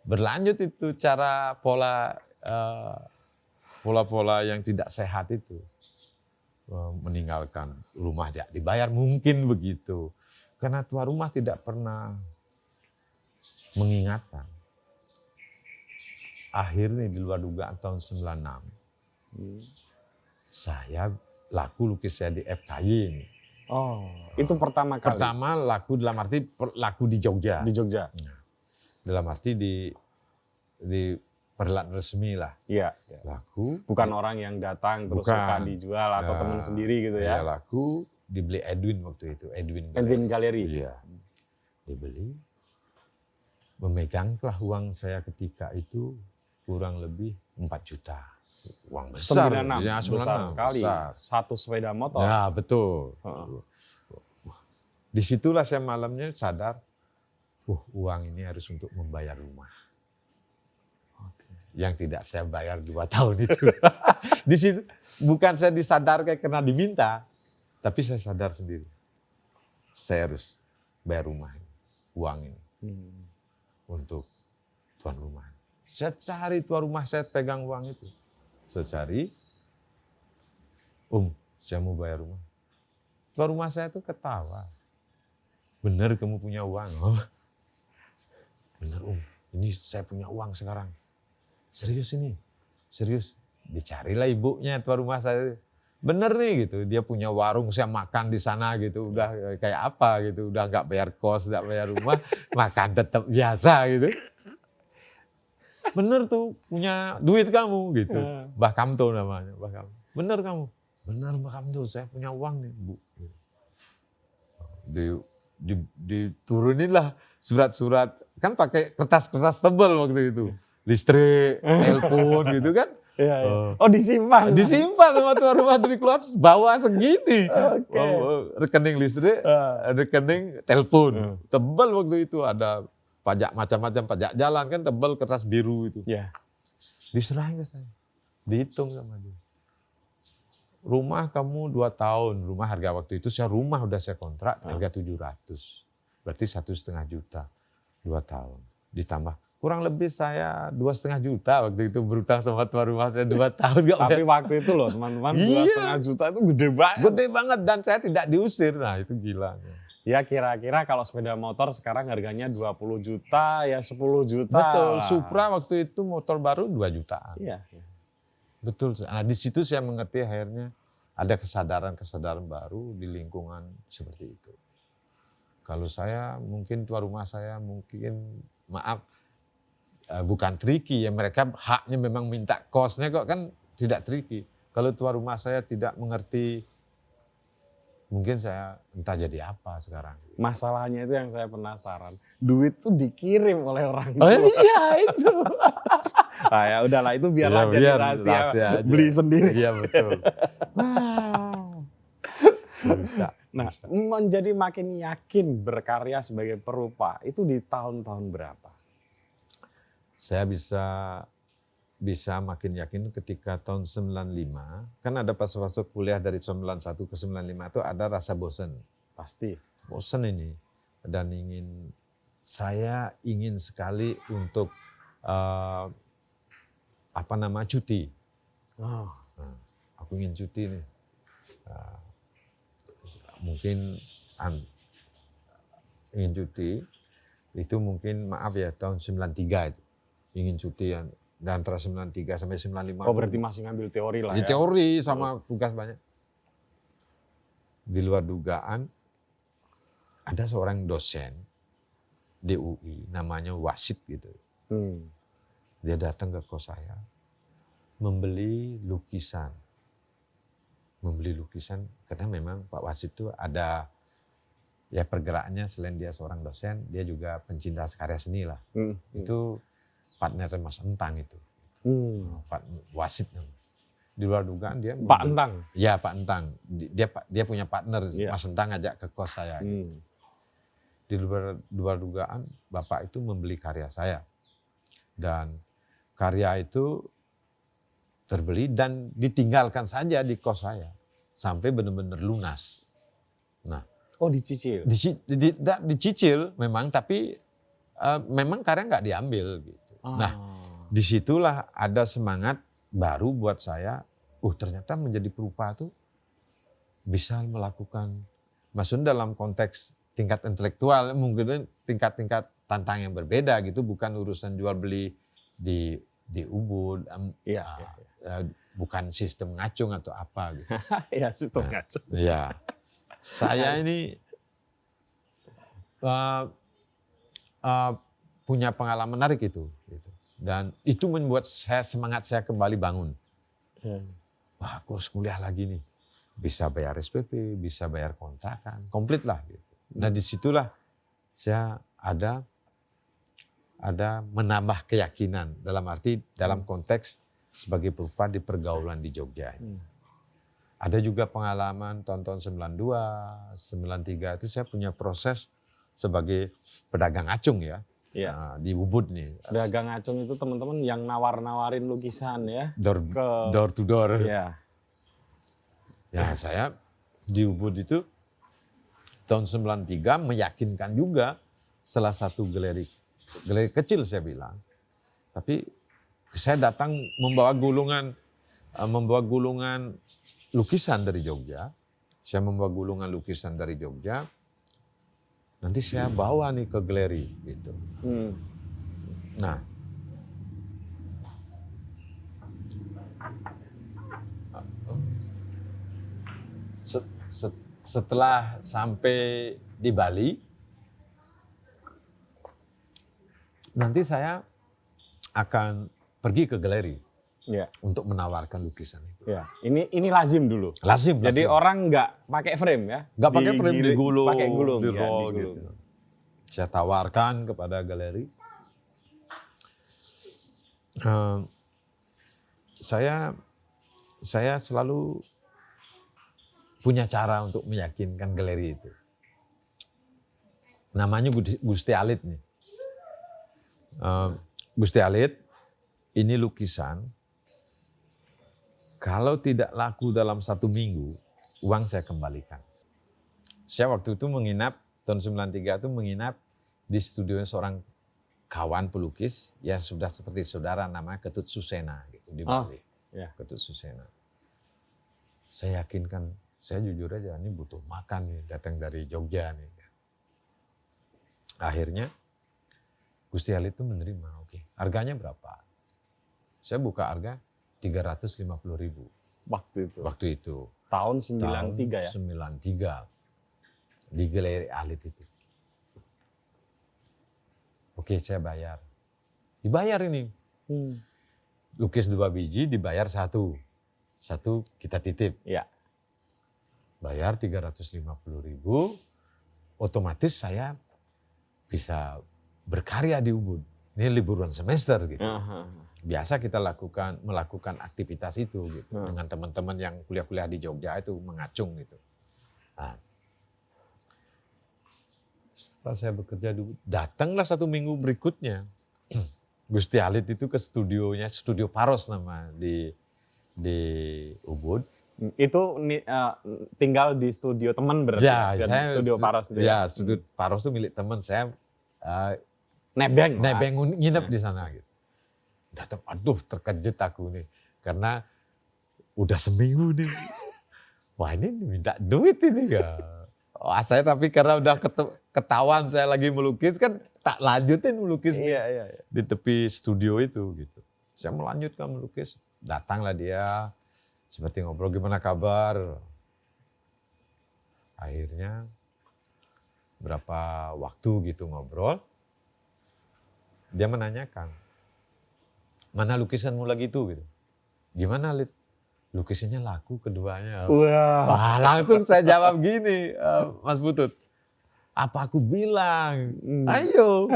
Berlanjut itu cara pola-pola yang tidak sehat itu. Meninggalkan rumah tidak dibayar mungkin begitu. Karena tuan rumah tidak pernah mengingatkan. Akhirnya di luar dugaan tahun 96, saya laku lukis saya di FKY ini. Oh, itu pertama kali. Pertama laku dalam arti laku di Jogja. Di Jogja. Dalam arti di perhelatan resmi lah. Iya. Laku. Bukan orang yang datang terus Bukan. suka dijual atau teman sendiri gitu ya. Laku dibeli Edwin waktu itu. Edwin Galeri. Iya. Dibeli. Memeganglah uang saya ketika itu kurang lebih 4 juta. Uang besar. 96, Ya, besar sekali. besar. Satu sepeda motor. Ya betul. Disitulah saya malamnya sadar, uang ini harus untuk membayar rumah. Yang tidak saya bayar 2 tahun itu. Di situ bukan saya disadarkan karena diminta, tapi saya sadar sendiri. Saya harus bayar rumah ini, uang ini untuk tuan rumah. Saya cari tuan rumah, saya pegang uang itu. Saya cari, saya mau bayar rumah. Tuan rumah saya itu ketawa. Benar kamu punya uang? Oh, benar ini saya punya uang sekarang. Serius ini, serius. Dicarilah ibunya tuan rumah saya. Bener nih gitu, dia punya warung, saya makan di sana gitu. Udah kayak apa gitu, udah nggak bayar kos, nggak bayar rumah, makan tetap biasa gitu. Bener tuh, punya duit kamu gitu. Mbah Kamto namanya, Mbah Kamto. Bener kamu? Bener Mbah Kamto, saya punya uang nih Bu. Diturunin lah surat-surat, kan pakai kertas-kertas tebal waktu itu. Listrik, telepon gitu kan. Iya. Oh disimpan? Disimpan sama tuan rumah dari keluar, bawa segini. Rekening listrik, rekening telepon. Tebal waktu itu, ada pajak macam-macam, pajak jalan kan tebal, kertas biru itu. Iya. Diserahin ke saya, dihitung sama dia. Rumah kamu 2 tahun, rumah harga waktu itu rumah udah saya kontrak harga 700. Berarti 1,5 juta, 2 tahun. Ditambah kurang lebih saya 2,5 juta waktu itu berutang sama tuan rumah saya 2 tahun. Tapi waktu itu loh teman-teman, 2,5 juta itu gede banget. Gede banget dan saya tidak diusir, nah itu gila. Ya kira-kira kalau sepeda motor sekarang harganya 20 juta, ya 10 juta. Betul, Supra waktu itu motor baru 2 jutaan. Iya. Betul, nah di situ saya mengerti akhirnya ada kesadaran-kesadaran baru di lingkungan seperti itu. Kalau saya mungkin tuan rumah saya mungkin, maaf, bukan tricky ya, mereka haknya memang minta kosnya kok, kan tidak tricky. Kalau tuan rumah saya tidak mengerti, mungkin saya entah jadi apa sekarang. Masalahnya itu yang saya penasaran, duit tuh dikirim oleh orang Oh tua. iya itu. Nah, ya udahlah itu biarlah jadi rahasia aja. beli sendiri. Iya betul. Bisa. Nah, menjadi makin yakin berkarya sebagai perupa itu di tahun-tahun berapa? Saya bisa makin yakin ketika tahun 95, kan ada fase-fase kuliah dari 91 ke 95 itu ada rasa bosan. Pasti. Bosan ini, dan ingin saya ingin sekali untuk cuti. Oh. Nah, aku ingin cuti nih. Mungkin ingin cuti itu mungkin maaf ya tahun 93 itu ingin cuti ya, dan antara 93 sampai 95. Oh berarti masih ngambil teori lah ya? Teori sama tugas banyak. Di luar dugaan ada seorang dosen di UI namanya Wasit gitu. Dia datang ke kos saya membeli lukisan karena memang Pak Wasit itu ada ya pergerakannya, selain dia seorang dosen, dia juga pencinta karya seni lah. Itu partner Mas Entang itu. Pak Wasit. Di luar dugaan dia Pak Entang? Ya Pak Entang. Dia punya partner, Yeah. Mas Entang ngajak ke kos saya. Gitu. Di luar dugaan Bapak itu membeli karya saya. Dan karya itu terbeli dan ditinggalkan saja di kos saya. Sampai benar-benar lunas. Nah, oh dicicil? Dicicil memang, tapi memang karya nggak diambil gitu. Nah, disitulah ada semangat baru buat saya. Ternyata menjadi perupa itu bisa melakukan, maksudnya dalam konteks tingkat intelektual, mungkin tingkat-tingkat tantangan yang berbeda gitu, bukan urusan jual beli di Ubud, bukan sistem ngacung atau apa gitu. Ya sistem ngacung. Ya. Saya ini punya pengalaman menarik itu, gitu. Dan itu membuat semangat saya kembali bangun. Wah, aku harus kuliah lagi nih, bisa bayar SPP, bisa bayar kontrakan, komplit lah. Gitu. Nah disitulah saya ada menambah keyakinan dalam arti dalam konteks sebagai perupa di pergaulan di Jogja ini. Ada juga pengalaman tahun-tahun 92, 93 itu saya punya proses sebagai pedagang acung ya. Nah, di Ubud nih. Pedagang acung itu teman-teman yang nawar-nawarin lukisan ya. Door to door. Ya. Ya saya di Ubud itu tahun 93 meyakinkan juga salah satu galeri kecil saya bilang. Tapi saya datang membawa gulungan lukisan dari Jogja. Saya membawa gulungan lukisan dari Jogja. Nanti saya bawa nih ke galeri gitu. Nah, setelah sampai di Bali, nanti saya akan pergi ke galeri untuk menawarkan lukisan itu. Ya. Ini lazim dulu. Lazim. Jadi orang nggak pakai frame ya? Nggak pakai frame, digulung, pakai gulung, di roll digulung. gitu. Saya tawarkan kepada galeri. Saya selalu punya cara untuk meyakinkan galeri itu. Namanya Gusti Alit nih. Gusti Alit, ini lukisan. Kalau tidak laku dalam 1 minggu, uang saya kembalikan. Saya waktu itu menginap, tahun 93 itu menginap di studio seorang kawan pelukis, ya sudah seperti saudara, namanya Ketut Susena gitu, di Bali. Ketut Susena. Saya yakinkan, saya jujur aja, ini butuh makan nih, datang dari Jogja nih. Akhirnya, Gusti Alit itu menerima, oke. Harganya berapa? Saya buka harga 350.000. Waktu itu. Tahun 93 ya? 93. Di galeri Alit itu. Oke, saya bayar. Dibayar ini. Lukis 2 biji, dibayar 1. 1 kita titip. Ya. Bayar 350.000. Otomatis saya bisa berkarya di Ubud. Ini liburan semester gitu. Biasa kita melakukan aktivitas itu gitu, dengan teman-teman yang kuliah-kuliah di Jogja itu mengacung gitu. Nah, setelah saya bekerja dulu, datanglah 1 minggu berikutnya Gusti Alit itu ke studionya, Studio Paros nama di Ubud. Itu tinggal di studio teman berarti? Ya, Studio Paros itu ya? Studio Paros itu milik teman saya. Nebeng. Pak. nebeng nginep di sana gitu. Datang, aduh terkejut aku nih karena udah seminggu nih. Wah ini minta duit ini ya. Wah saya tapi karena udah ketahuan saya lagi melukis kan tak lanjutin melukis Iya. di tepi studio itu gitu. Saya melanjutkan melukis, datanglah dia seperti ngobrol gimana kabar. Akhirnya berapa waktu gitu ngobrol, dia menanyakan, mana lukisanmu lagi itu gitu. Gimana Lid? Lukisannya laku keduanya. Wah. Wah langsung saya jawab gini, Mas Putut. Apa aku bilang? Ayo,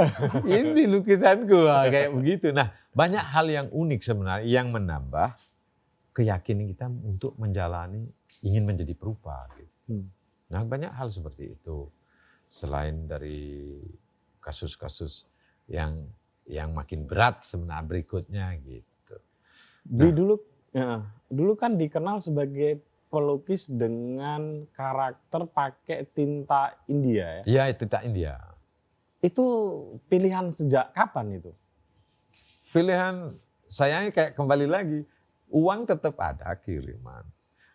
ini lukisanku. Wah, kayak begitu. Nah banyak hal yang unik sebenarnya yang menambah keyakinan kita untuk menjalani, ingin menjadi perupa. Gitu. Nah banyak hal seperti itu. Selain dari kasus-kasus yang makin berat sebenarnya berikutnya gitu. Dulu kan dikenal sebagai pelukis dengan karakter pakai tinta India ya. Iya, tinta India. Itu pilihan sejak kapan itu? Pilihan saya kayak kembali lagi, uang tetap ada kiriman.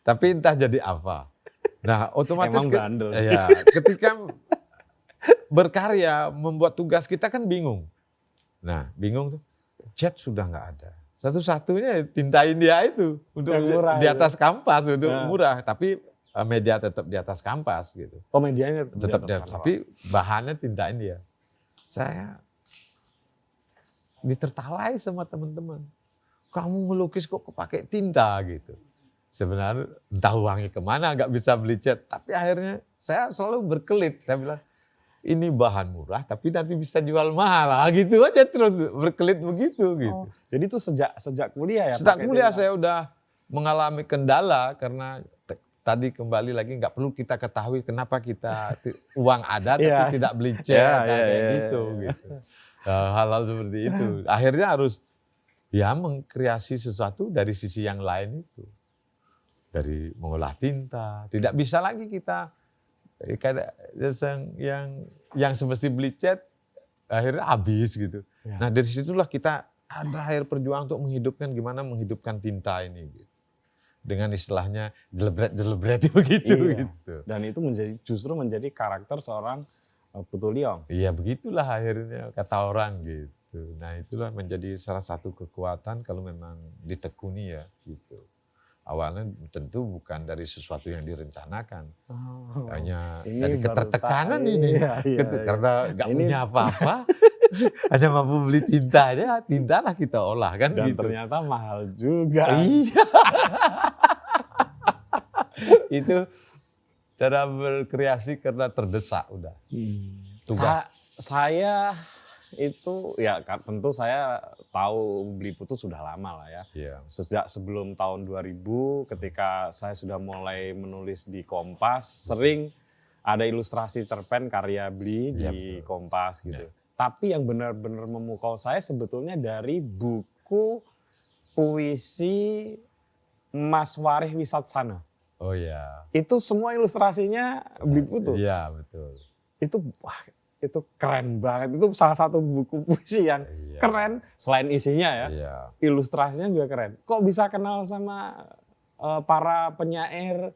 Tapi entah jadi apa. Nah, otomatis Emang bandel sih. ya, ketika berkarya, membuat tugas kita kan bingung. Nah, bingung tuh, cat sudah nggak ada. Satu-satunya tinta India itu untuk murah, di atas kampas untuk Nah. murah, tapi media tetap di atas kampas gitu. Oh medianya Tetap di atas, tapi bahannya tinta India. Saya ditertawai sama teman-teman. Kamu melukis kok pakai tinta gitu. Sebenarnya entah uangnya kemana, nggak bisa beli cat. Tapi akhirnya saya selalu berkelit. Saya bilang, ini bahan murah tapi nanti bisa jual mahal. Gitu aja terus berkelit begitu. Gitu. Oh, jadi itu sejak kuliah ya? Sejak pakai kuliah tinta? saya udah mengalami kendala karena tadi kembali lagi nggak perlu kita ketahui kenapa kita uang ada tapi Iya. tidak beli cat Iya, kayak iya, gitu. iya. Gitu. Hal-hal seperti itu. Akhirnya harus ya mengkreasi sesuatu dari sisi yang lain itu. Dari mengolah tinta. Tidak bisa lagi kita kayak yang semesti beli cat akhirnya habis gitu. Ya. Nah dari situlah kita ada akhir perjuangan untuk gimana menghidupkan tinta ini gitu. Dengan istilahnya jelebret begitu Iya. gitu. Dan itu justru menjadi karakter seorang Putu Lyong. Iya begitulah akhirnya kata orang gitu. Nah itulah menjadi salah satu kekuatan kalau memang ditekuni ya gitu. Awalnya tentu bukan dari sesuatu yang direncanakan. Oh, Hanya ini dari baru ketertekanan tahu. ini. Iya. Karena nggak Ini- punya apa-apa. Hanya mampu beli tinta aja, tinta lah kita olah kan Dan gitu. ternyata mahal juga. Iya. Itu cara berkreasi karena terdesak udah. Tugas. Saya itu ya tentu saya tahu Beli Putu sudah lama lah ya. Iya. Sejak sebelum tahun 2000 ketika saya sudah mulai menulis di Kompas, sering ada ilustrasi cerpen karya Beli Iya, di betul. Kompas gitu. Iya. Tapi yang benar-benar memukau saya sebetulnya dari buku puisi Mas Warih Wisatsana. Oh iya. Itu semua ilustrasinya Beli Putu. Iya betul. Itu wah, itu keren banget. Itu salah satu buku puisi yang Iya. keren selain isinya ya. Iya. Ilustrasinya juga keren. Kok bisa kenal sama para penyair?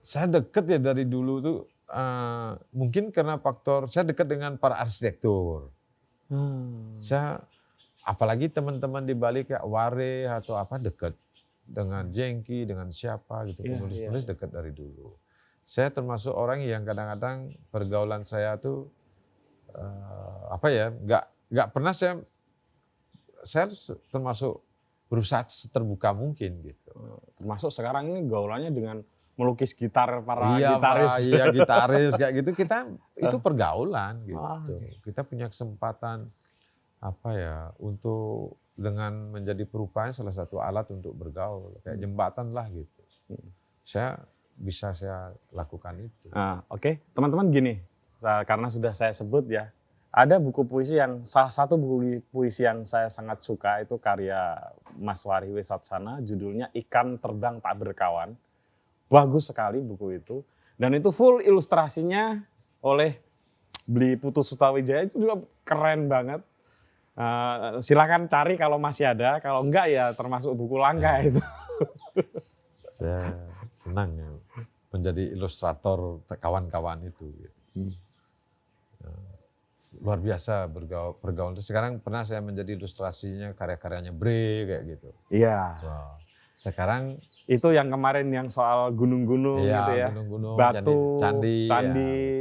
Saya dekat ya dari dulu tuh mungkin karena faktor saya dekat dengan para arsitektur. Saya apalagi teman-teman di Bali kayak Ware atau apa dekat dengan Jengki, dengan siapa gitu, Iya, penulis-penulis dekat dari dulu. Saya termasuk orang yang kadang-kadang pergaulan saya tuh apa ya, nggak pernah saya termasuk berusaha terbuka mungkin gitu. Termasuk sekarang ini gaulannya dengan melukis gitar para Iya, gitaris. iya gitaris kayak gitu kita itu pergaulan gitu. Ah, Kita punya kesempatan apa ya untuk dengan menjadi perupaan salah satu alat untuk bergaul kayak jembatan lah gitu. Saya lakukan itu. Nah, oke. Teman-teman gini, karena sudah saya sebut ya, ada buku puisi yang salah satu buku puisi yang saya sangat suka itu karya Mas Warih Wisatsana, judulnya Ikan Terbang Tak Berkawan. Bagus sekali buku itu dan itu full ilustrasinya oleh Beli Putu Sutawijaya itu juga keren banget. Silakan cari kalau masih ada, kalau enggak ya termasuk buku langka itu. Saya senang ya menjadi ilustrator kawan-kawan itu. Luar biasa bergaul. Sekarang pernah saya menjadi ilustrasinya karya-karyanya Bre kayak gitu. Iya. Wow. Sekarang itu yang kemarin yang soal gunung-gunung gitu ya. Gunung-gunung, Batu, candi.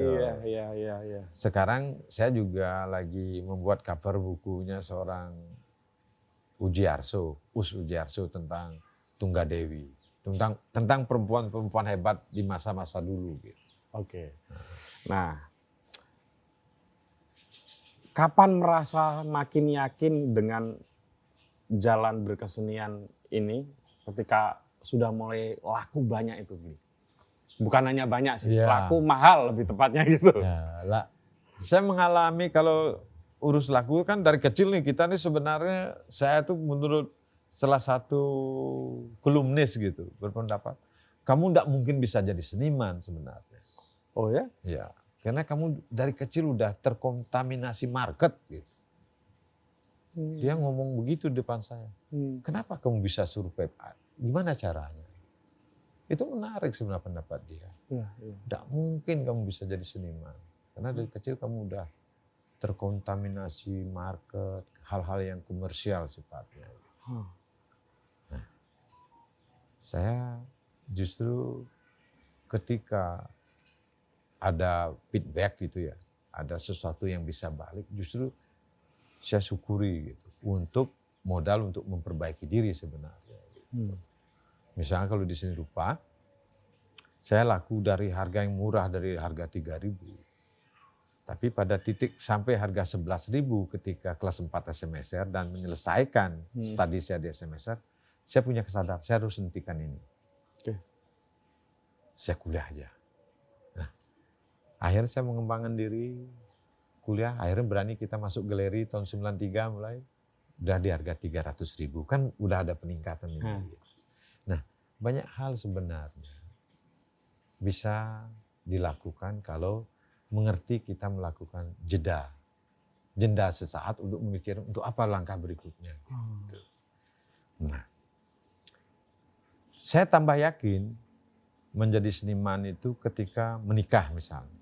Ya. Sekarang saya juga lagi membuat cover bukunya seorang Us Ujiarso tentang Tunggadewi. Tentang perempuan-perempuan hebat di masa-masa dulu gitu. Oke. Nah, kapan merasa makin yakin dengan jalan berkesenian ini ketika sudah mulai laku banyak itu, Bli? Bukan hanya banyak sih, laku mahal lebih tepatnya gitu. Ya, saya mengalami kalau urus laku kan dari kecil nih, kita nih sebenarnya saya tuh menurut salah satu kolumnis gitu berpendapat, kamu tidak mungkin bisa jadi seniman sebenarnya. Oh ya? Ya, karena kamu dari kecil udah terkontaminasi market gitu. Dia ngomong begitu di depan saya. Kenapa kamu bisa survive? Gimana caranya? Itu menarik sebenarnya pendapat dia. Tidak mungkin kamu bisa jadi seniman. Karena dari kecil kamu udah terkontaminasi market, hal-hal yang komersial sifatnya. Nah, saya justru ketika ada feedback gitu ya, ada sesuatu yang bisa balik, justru saya syukuri gitu untuk modal untuk memperbaiki diri sebenarnya. Gitu. Misalnya kalau di seni rupa, saya laku dari harga yang murah dari harga 3.000. Tapi pada titik sampai harga 11.000 ketika kelas 4 SMSR dan menyelesaikan studi saya di SMSR, saya punya kesadaran saya harus hentikan ini. Saya kuliah aja. Nah, akhirnya saya mengembangkan diri, kuliah, akhirnya berani kita masuk galeri tahun 93 mulai, udah di harga 300.000, kan udah ada peningkatan ini. Nah, banyak hal sebenarnya bisa dilakukan kalau mengerti kita melakukan jeda sesaat untuk memikir untuk apa langkah berikutnya. Gitu. Nah, saya tambah yakin menjadi seniman itu ketika menikah misalnya.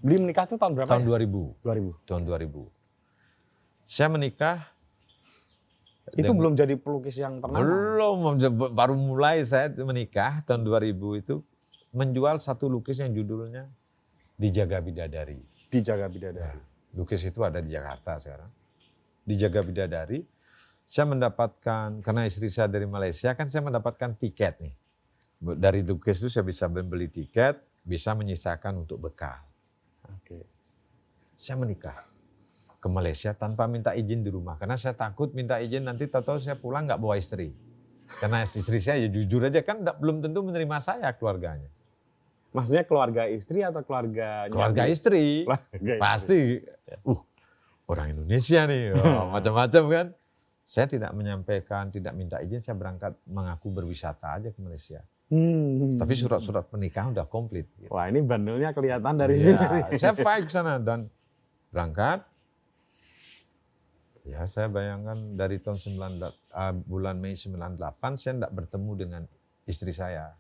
Beli menikah itu tahun berapa? Tahun ya? 2000. Tahun 2000. Saya menikah. Itu belum jadi pelukis yang ternama? Belum, baru mulai saya menikah tahun 2000 itu menjual satu lukis yang judulnya Dijaga Bidadari. Dijaga Bidadari. Lukis itu ada di Jakarta sekarang. Dijaga Bidadari, saya mendapatkan, karena istri saya dari Malaysia kan saya mendapatkan tiket nih. Dari lukis itu saya bisa membeli tiket, bisa menyisakan untuk bekal. Saya menikah ke Malaysia tanpa minta izin di rumah. Karena saya takut minta izin nanti tahu-tahu saya pulang nggak bawa istri. Karena istri saya ya jujur aja kan belum tentu menerima saya keluarganya. Maksudnya keluarga istri atau keluarga? Keluarga istri. Pasti. Orang Indonesia nih, macam-macam kan. Saya tidak menyampaikan, tidak minta izin, saya berangkat mengaku berwisata aja ke Malaysia. Tapi surat-surat pernikahan udah komplit. Gitu. Wah, ini bandelnya kelihatan dari sini. Saya fight ke sana dan berangkat. Ya, saya bayangkan dari tahun bulan Mei 98 saya tidak bertemu dengan istri saya.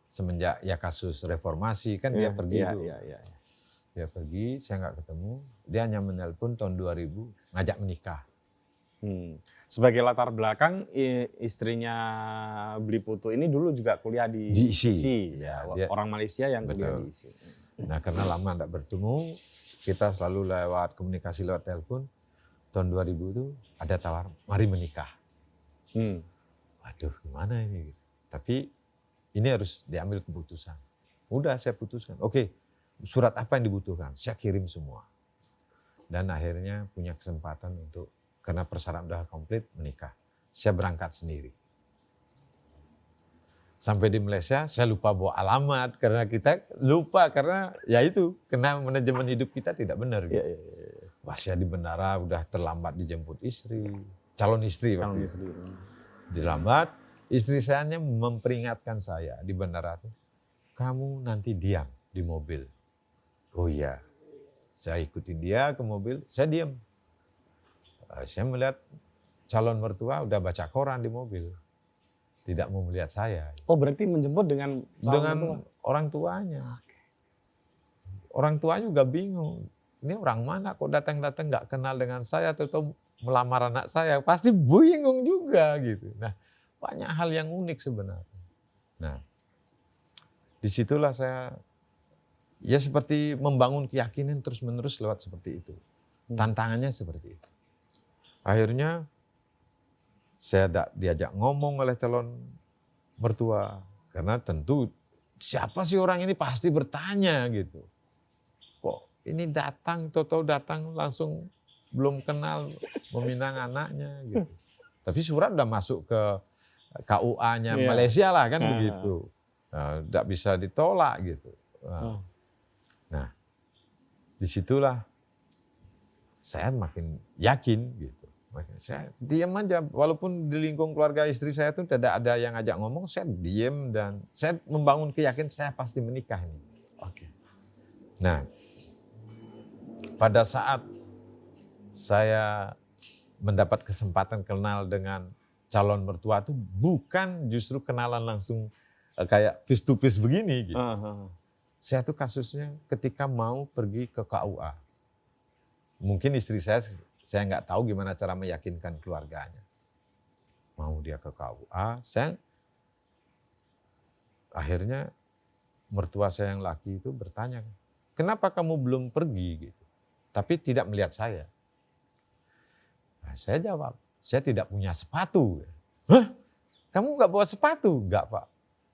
Semenjak ya kasus reformasi kan dia pergi itu. Dia pergi, saya nggak ketemu. Dia hanya menelpon tahun 2000 ngajak menikah. Sebagai latar belakang, istrinya Bli Putu ini dulu juga kuliah di ISI. Ya, orang Malaysia yang kuliah di ISI. Nah, karena lama tidak bertemu, kita selalu lewat komunikasi lewat telepon. Tahun 2000 itu ada tawar, mari menikah. Waduh, gimana ini? Tapi ini harus diambil keputusan. Udah saya putuskan. Oke, surat apa yang dibutuhkan? Saya kirim semua. Dan akhirnya punya kesempatan untuk, karena persyaratan sudah komplit, menikah. Saya berangkat sendiri. Sampai di Malaysia, saya lupa bawa alamat. Karena kita lupa, karena ya itu, karena manajemen hidup kita tidak benar. Gitu. Wah, saya di bandara udah terlambat dijemput istri. Calon istri. Dilambat, istri saya hanya memperingatkan saya di bandara itu, kamu nanti diam di mobil. Oh iya, Saya ikutin dia ke mobil, saya diam. Saya melihat calon mertua udah baca koran di mobil. Tidak mau melihat saya. Oh berarti menjemput dengan Dengan orang tuanya. Orang tuanya juga bingung. Ini orang mana kok datang-datang nggak kenal dengan saya atau melamar anak saya. Pasti bingung juga gitu. Nah banyak hal yang unik sebenarnya. Nah disitulah saya ya seperti membangun keyakinan terus-menerus lewat seperti itu. Tantangannya seperti itu. Akhirnya saya diajak ngomong oleh calon mertua. Karena tentu siapa sih orang ini pasti bertanya gitu. Kok ini datang, tahu-tahu datang langsung belum kenal meminang anaknya gitu. Tapi surat udah masuk ke KUA-nya Malaysia lah kan begitu. Tidak bisa ditolak gitu. Nah, disitulah saya makin yakin gitu. Saya diam aja, walaupun di lingkung keluarga istri saya itu tidak ada yang ngajak ngomong, saya diam dan saya membangun keyakinan saya pasti menikah ini. Oke. Nah, pada saat saya mendapat kesempatan kenal dengan calon mertua itu bukan justru kenalan langsung kayak face to face begini gitu. Saya tuh kasusnya ketika mau pergi ke KUA. Mungkin istri saya nggak tahu gimana cara meyakinkan keluarganya. Mau dia ke KUA, akhirnya mertua saya yang laki itu bertanya, kenapa kamu belum pergi gitu? Tapi tidak melihat saya. Nah, saya jawab, saya tidak punya sepatu. Hah? Kamu nggak bawa sepatu? Nggak Pak.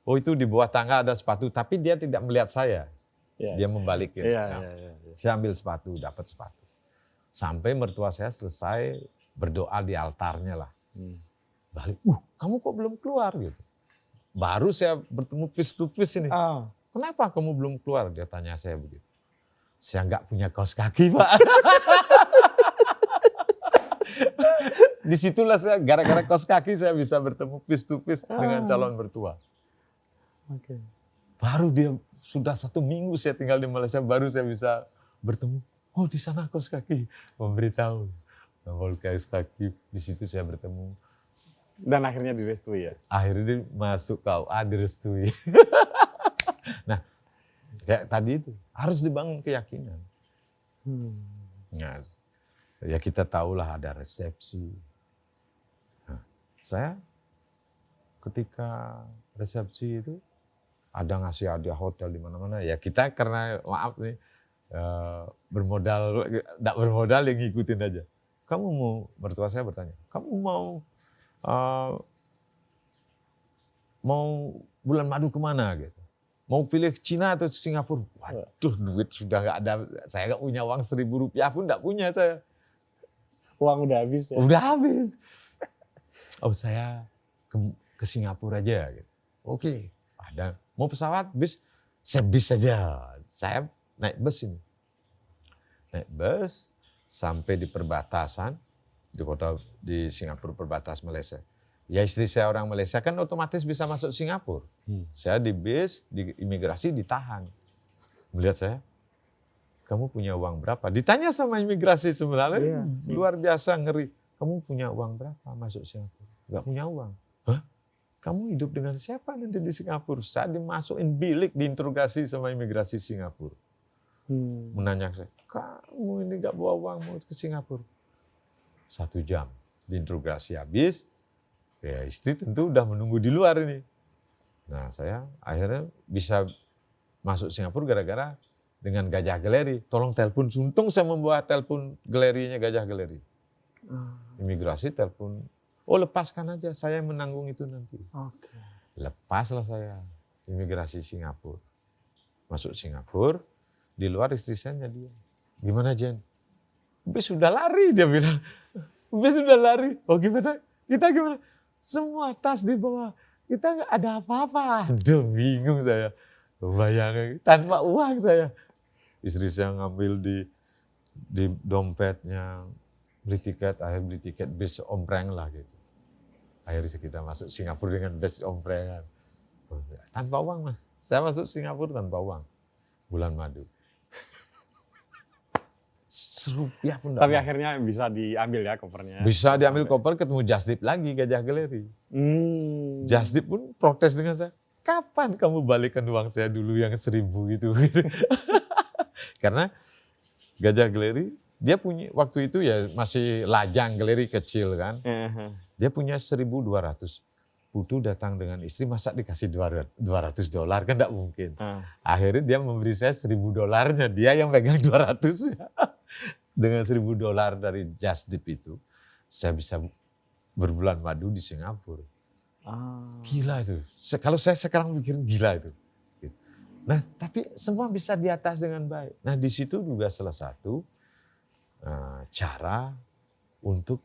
Oh itu di bawah tangga ada sepatu, tapi dia tidak melihat saya. Dia membalikin. Saya ambil sepatu, dapat sepatu. Sampai mertua saya selesai berdoa di altarnya lah. Balik, kamu kok belum keluar gitu. Baru saya bertemu face to face ini. Kenapa kamu belum keluar? Dia tanya saya begitu. Saya nggak punya kaos kaki Pak. Disitulah saya, gara-gara kaos kaki saya bisa bertemu face to face dengan calon mertua. Baru dia sudah 1 minggu saya tinggal di Malaysia, baru saya bisa bertemu. Oh di sana kaos kaki, memberitahu. Nongol kaos kaki, di situ saya bertemu. Dan akhirnya direstui ya? Akhirnya dia masuk KUA, direstui. Nah, kayak tadi itu, harus dibangun keyakinan. Nah, ya kita tahulah ada resepsi. Nah, saya ketika resepsi itu, ada ngasih hadiah hotel di mana-mana. Ya kita karena maaf nih, tidak bermodal yang ngikutin aja. Kamu mau, mertua saya bertanya, kamu mau bulan madu kemana gitu? Mau pilih Cina atau Singapura? Waduh, duit sudah nggak ada. Saya nggak punya uang Rp1.000 pun nggak punya saya. Uang udah habis ya? Udah habis. Oh saya ke Singapura aja gitu. Oke, ada. Mau pesawat, bis? Saya bis saja. Saya naik bus ini. Naik bus sampai di perbatasan, di Singapura perbatas Malaysia. Ya istri saya orang Malaysia kan otomatis bisa masuk Singapura. Saya di bis, di imigrasi ditahan. Melihat saya, kamu punya uang berapa? Ditanya sama imigrasi sebenarnya, luar biasa ngeri. Kamu punya uang berapa masuk Singapura? Gak punya uang. Hah? Kamu hidup dengan siapa nanti di Singapura? Saya dimasukin bilik, diinterogasi sama imigrasi Singapura. Menanya saya, kamu ini gak bawa uang mau ke Singapura? 1 jam diinterogasi habis, ya istri tentu udah menunggu di luar ini. Nah saya akhirnya bisa masuk Singapura gara-gara dengan Gajah Galeri. Tolong telepon, untung saya membawa telepon galerinya Gajah Galeri. Imigrasi telepon, oh lepaskan aja, saya menanggung itu nanti. Lepaslah saya, imigrasi Singapura. Masuk Singapura, di luar istri saya dia. Gimana Jen? Bis sudah lari, dia bilang. Bis sudah lari. Oh gimana? Kita gimana? Semua tas di bawah. Kita nggak ada apa-apa. Aduh bingung saya. Bayangin, tanpa uang saya. Istri saya ngambil di dompetnya. Beli tiket bis ompreng lah gitu. Akhirnya kita masuk Singapura dengan bis omprengan. Tanpa uang Mas. Saya masuk Singapura tanpa uang. Bulan madu. Serupiah pun Tapi enggak mau. akhirnya bisa diambil ya kopernya. Bisa diambil koper, ketemu Jasdip lagi, Gajah Galeri. Jasdip pun protes dengan saya. Kapan kamu balikan uang saya dulu yang 1.000 gitu. Karena Gajah Galeri, dia punya, waktu itu ya masih lajang galeri kecil kan. Dia punya 1.200. Putu datang dengan istri, masa dikasih $200 kan enggak mungkin. Akhirnya dia memberi saya $1.000, dia yang pegang 200. Dengan $1.000 dari Jasdip itu, saya bisa berbulan madu di Singapura. Gila itu. Kalau saya sekarang mikirin gila itu. Nah, tapi semua bisa di atas dengan baik. Nah, di situ juga salah satu cara untuk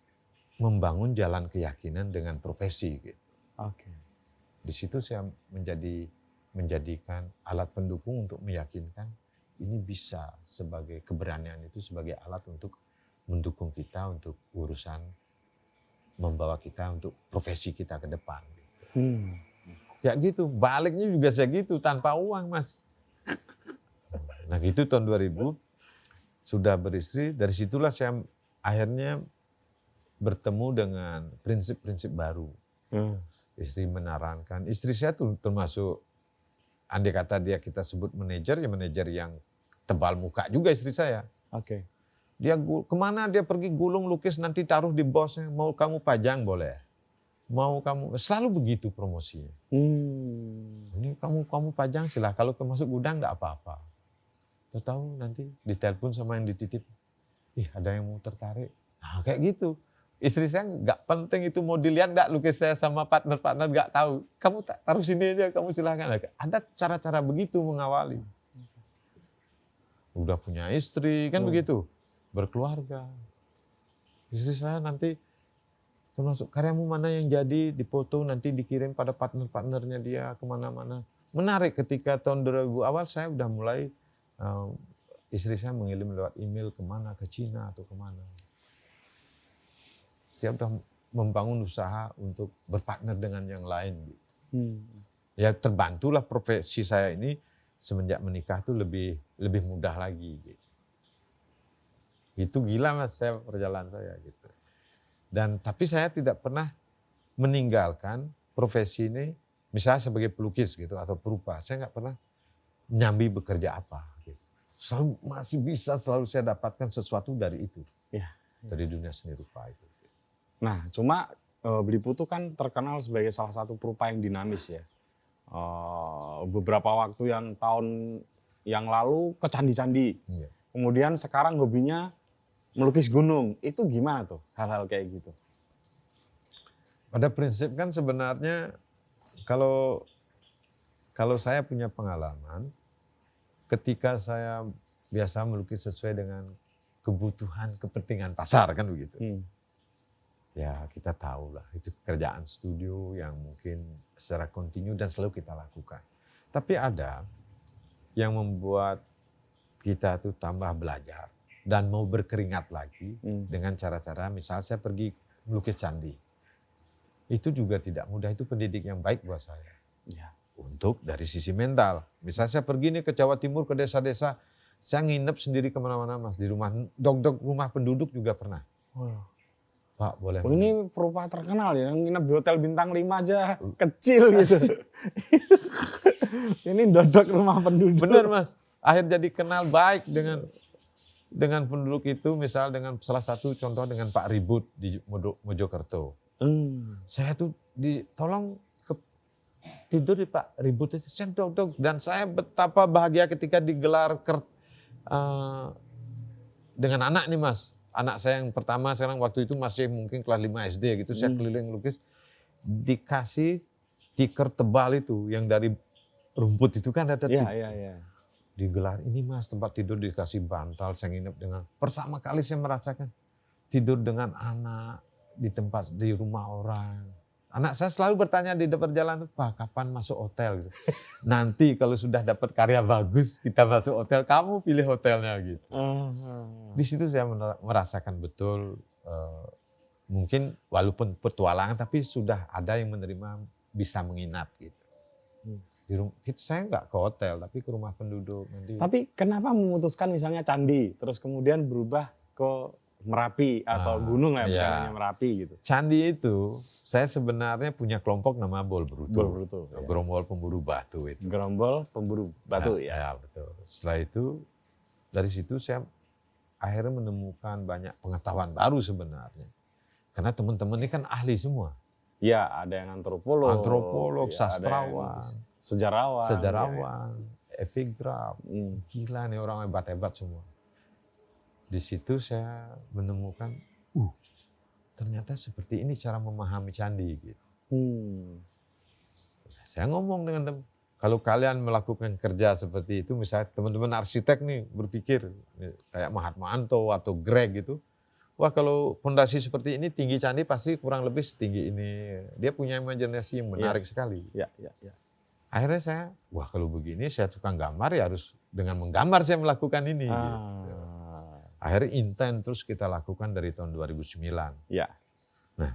membangun jalan keyakinan dengan profesi. Gitu. Di situ saya menjadikan alat pendukung untuk meyakinkan ini bisa sebagai keberanian itu sebagai alat untuk mendukung kita untuk urusan membawa kita untuk profesi kita ke depan. Gitu. Ya gitu, baliknya juga saya gitu tanpa uang Mas. Nah gitu tahun 2000 sudah beristri, dari situlah saya akhirnya bertemu dengan prinsip-prinsip baru. Istri menarankan, istri saya tuh termasuk, andai kata dia kita sebut manajer, ya manajer yang tebal muka juga istri saya. Dia kemana dia pergi gulung lukis nanti taruh di bosnya, mau kamu pajang boleh, mau kamu selalu begitu promosinya. Ini kamu pajang silah, kalau masuk gudang enggak apa-apa. Tahu nanti ditelepon sama yang dititip, ada yang mau tertarik. Nah, kayak gitu. Istri saya nggak penting itu mau dilihat nggak lukis saya sama partner-partner nggak tahu. Kamu taruh sini aja, kamu silahkan. Ada cara-cara begitu mengawali. Udah punya istri kan begitu, berkeluarga. Istri saya nanti termasuk karyamu mana yang jadi dipoto nanti dikirim pada partner-partnernya dia kemana-mana. Menarik ketika tahun 2000 awal saya udah mulai istri saya mengirim lewat email kemana, ke Cina atau kemana. Dia udah membangun usaha untuk berpartner dengan yang lain. Gitu. Ya terbantulah profesi saya ini semenjak menikah tuh lebih mudah lagi. Gitu. Itu gila Mas saya perjalanan saya gitu. Dan tapi saya tidak pernah meninggalkan profesi ini, misalnya sebagai pelukis gitu atau perupa, saya nggak pernah nyambi bekerja apa. Gitu. Selalu masih bisa selalu saya dapatkan sesuatu dari itu, dari dunia seni rupa itu. Nah, cuma Beli Putu kan terkenal sebagai salah satu perupa yang dinamis ya. Beberapa waktu tahun yang lalu ke candi-candi, kemudian sekarang hobinya melukis gunung. Itu gimana tuh hal-hal kayak gitu? Pada prinsip kan sebenarnya kalau saya punya pengalaman, ketika saya biasa melukis sesuai dengan kebutuhan, kepentingan pasar kan begitu. Ya kita tahu lah, itu kerjaan studio yang mungkin secara kontinu dan selalu kita lakukan. Tapi ada yang membuat kita tuh tambah belajar dan mau berkeringat lagi dengan cara-cara, misal saya pergi melukis candi. Itu juga tidak mudah, itu pendidik yang baik buat saya. Untuk dari sisi mental. Misal saya pergi nih ke Jawa Timur, ke desa-desa, saya nginep sendiri kemana-mana Mas, di rumah, rumah penduduk juga pernah. Pak boleh. Ini perupa terkenal ya, yang nginep di hotel bintang 5 aja kecil gitu. Ini dodok rumah penduduk. Benar Mas, akhir jadi kenal baik dengan penduduk itu, misal dengan salah satu contoh dengan Pak Ribut di Mojokerto. Saya tuh ditolong tidur di Pak Ribut itu, saya dok, dan saya betapa bahagia ketika digelar dengan anak nih Mas. Anak saya yang pertama sekarang waktu itu masih mungkin kelas 5 SD gitu, saya keliling lukis, dikasih tikar tebal itu yang dari rumput itu kan ada digelar, ini Mas tempat tidur dikasih bantal, saya nginep dengan, pertama kali saya merasakan tidur dengan anak di rumah orang. Anak saya selalu bertanya di perjalanan, Pak kapan masuk hotel gitu. Nanti kalau sudah dapat karya bagus kita masuk hotel, kamu pilih hotelnya gitu. Di situ saya merasakan betul mungkin walaupun petualangan tapi sudah ada yang menerima bisa menginap gitu. Saya nggak ke hotel tapi ke rumah penduduk. Tapi kenapa memutuskan misalnya candi terus kemudian berubah ke Merapi atau gunung lah, bukan iya. hanya Merapi gitu. Candi itu, saya sebenarnya punya kelompok nama Bol Bruto. Bol Bruto, ya. Gerombol Pemburu Batu itu. Gerombol Pemburu Batu ya. Ya, betul. Setelah itu, dari situ saya akhirnya menemukan banyak pengetahuan baru sebenarnya. Karena teman-teman ini kan ahli semua. Ya, ada yang antropolog, ya, sastrawan, sejarawan, epigraf. Gila nih orang hebat-hebat semua. Di situ saya menemukan, ternyata seperti ini cara memahami candi gitu. Saya ngomong dengan teman, kalau kalian melakukan kerja seperti itu, misalnya teman-teman arsitek nih berpikir kayak Mahatma Anto atau Greg gitu, wah kalau fondasi seperti ini tinggi candi pasti kurang lebih setinggi ini. Dia punya imajinasi yang menarik sekali. Ya. Akhirnya saya, wah kalau begini saya tukang gambar ya harus dengan menggambar saya melakukan ini. Gitu. Akhirnya intent terus kita lakukan dari tahun 2009. Ya. Nah,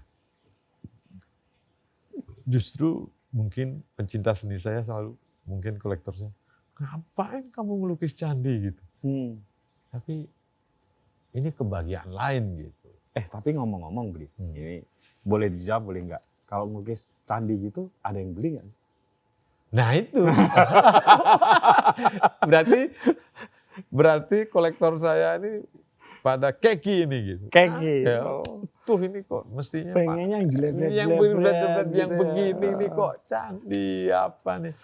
justru mungkin pencinta seni saya selalu, mungkin kolektor saya, ngapain kamu melukis candi gitu. Tapi ini kebahagiaan lain gitu. Tapi ngomong-ngomong Bri, ini boleh dijawab boleh nggak? Kalau melukis candi gitu ada yang beli nggak sih? Nah itu. berarti kolektor saya ini pada keki ini gitu. Keki. Tuh ini kok mestinya pengennya yang jelek-jelek, yang begini nih kok candi apa nih.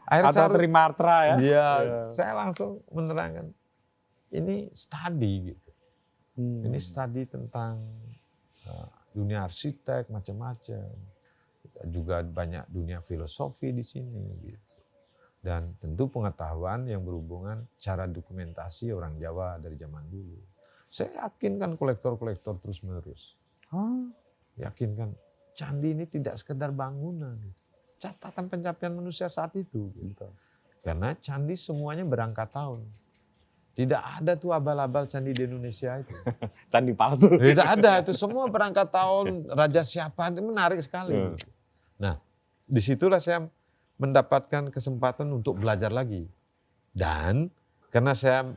Atau Trimatra ya. Iya, saya langsung menerangkan. Ini study gitu. Ini study tentang dunia arsitek macam-macam. Juga banyak dunia filosofi di sini gitu. Dan tentu pengetahuan yang berhubungan cara dokumentasi orang Jawa dari zaman dulu. Saya yakinkan kolektor-kolektor terus-menerus. Yakinkan candi ini tidak sekedar bangunan. Catatan pencapaian manusia saat itu. Gitu. Karena candi semuanya berangkat tahun. Tidak ada tuh abal-abal candi di Indonesia itu. Candi palsu. Tidak ada, itu semua berangkat tahun, raja siapa, itu menarik sekali. Nah, disitulah saya mendapatkan kesempatan untuk belajar lagi. Dan karena saya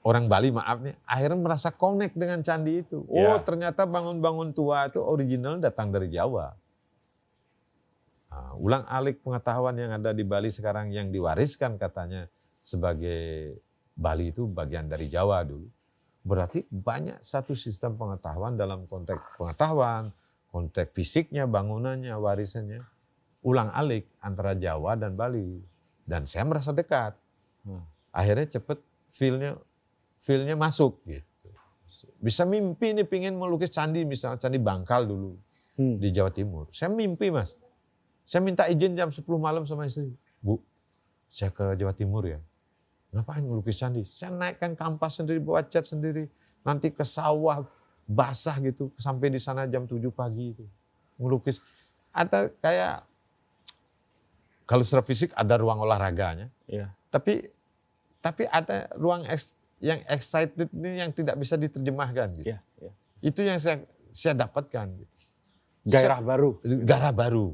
orang Bali, maaf nih, akhirnya merasa connect dengan candi itu. Ternyata bangun-bangun tua itu original datang dari Jawa. Nah, ulang-alik pengetahuan yang ada di Bali sekarang yang diwariskan katanya sebagai Bali itu bagian dari Jawa dulu. Berarti banyak satu sistem pengetahuan dalam konteks pengetahuan, konteks fisiknya, bangunannya, warisannya. Ulang-alik antara Jawa dan Bali. Dan saya merasa dekat. Akhirnya cepet feel-nya masuk gitu. Bisa mimpi nih pingin melukis candi, misalnya candi Bangkal dulu di Jawa Timur. Saya mimpi Mas. Saya minta izin jam 10 malam sama istri. Bu, saya ke Jawa Timur ya. Ngapain melukis candi? Saya naikkan kampas sendiri, bawa cat sendiri. Nanti ke sawah basah gitu. Sampai di sana jam 7 pagi itu. Melukis. Atau kayak, kalau secara fisik ada ruang olahraganya. Tapi ada ruang yang excited ini yang tidak bisa diterjemahkan. Gitu. Itu yang saya dapatkan. Gitu. Gairah baru.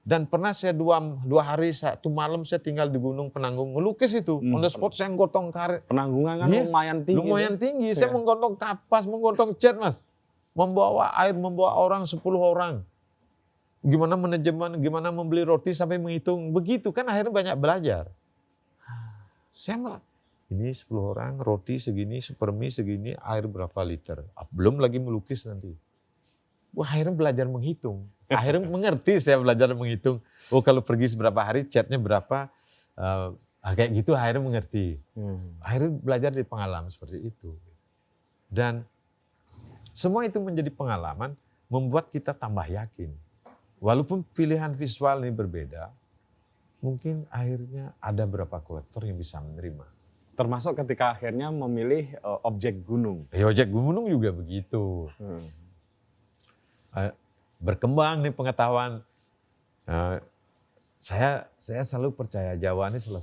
Dan pernah saya dua hari, satu malam saya tinggal di Gunung Penanggung ngelukis itu. On the spot saya menggotong karet. Penanggungan kan lumayan tinggi. Lumayan tinggi. Saya menggotong kapas, menggotong cat Mas. Membawa air, membawa orang 10 orang. Gimana manajemen, gimana membeli roti sampai menghitung. Begitu kan akhirnya banyak belajar. Saya malah, ini 10 orang, roti segini, supermi segini, air berapa liter. Belum lagi melukis nanti. Wah akhirnya belajar menghitung. Akhirnya mengerti saya belajar menghitung. Oh kalau pergi seberapa hari, catnya berapa. Kayak gitu akhirnya mengerti. Akhirnya belajar dari pengalaman seperti itu. Dan semua itu menjadi pengalaman membuat kita tambah yakin. Walaupun pilihan visual ini berbeda, mungkin akhirnya ada beberapa kolektor yang bisa menerima. Termasuk ketika akhirnya memilih objek gunung. Objek gunung juga begitu. Berkembang nih pengetahuan. Saya selalu percaya Jawa ini salah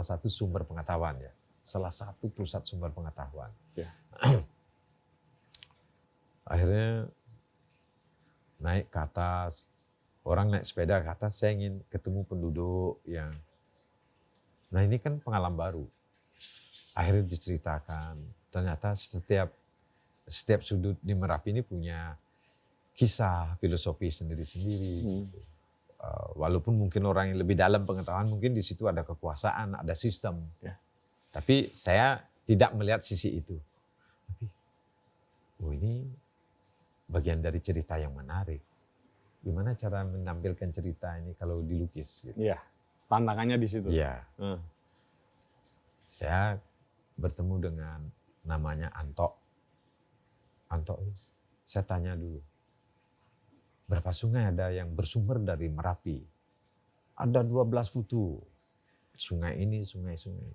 satu sumber pengetahuan ya. Salah satu pusat sumber pengetahuan. Akhirnya naik ke atas, orang naik sepeda ke atas, saya ingin ketemu penduduk yang, nah ini kan pengalaman baru. Akhirnya diceritakan, ternyata setiap setiap sudut di Merapi ini punya kisah, filosofi sendiri-sendiri. Gitu. Walaupun mungkin orang yang lebih dalam pengetahuan, mungkin di situ ada kekuasaan, ada sistem. Ya. Tapi saya tidak melihat sisi itu. Tapi, ini bagian dari cerita yang menarik. Gimana cara menampilkan cerita ini kalau dilukis? Gitu. Iya, tantangannya di situ. Iya. Saya bertemu dengan namanya Anto. Anto, saya tanya dulu, berapa sungai ada yang bersumber dari Merapi? Ada 12 putu. Sungai ini, sungai-sungai.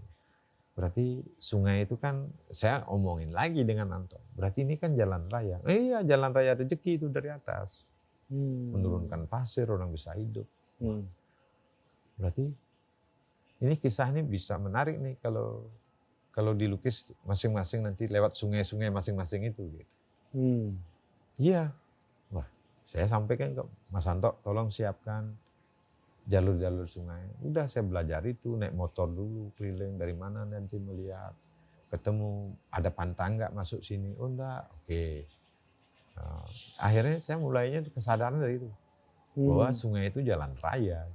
Berarti sungai itu kan, saya omongin lagi dengan Anto. Berarti ini kan jalan raya. Iya, jalan raya rezeki itu dari atas. Menurunkan pasir, orang bisa hidup. Berarti ini kisah ini bisa menarik nih kalau dilukis masing-masing nanti lewat sungai-sungai masing-masing itu. Gitu. Iya. Wah, saya sampaikan ke Mas Anto, tolong siapkan jalur-jalur sungai. Udah saya belajar itu, naik motor dulu keliling dari mana nanti melihat. Ketemu ada pantang nggak masuk sini? Oh enggak, oke. Akhirnya saya mulainya kesadaran dari itu. Bahwa sungai itu jalan raya.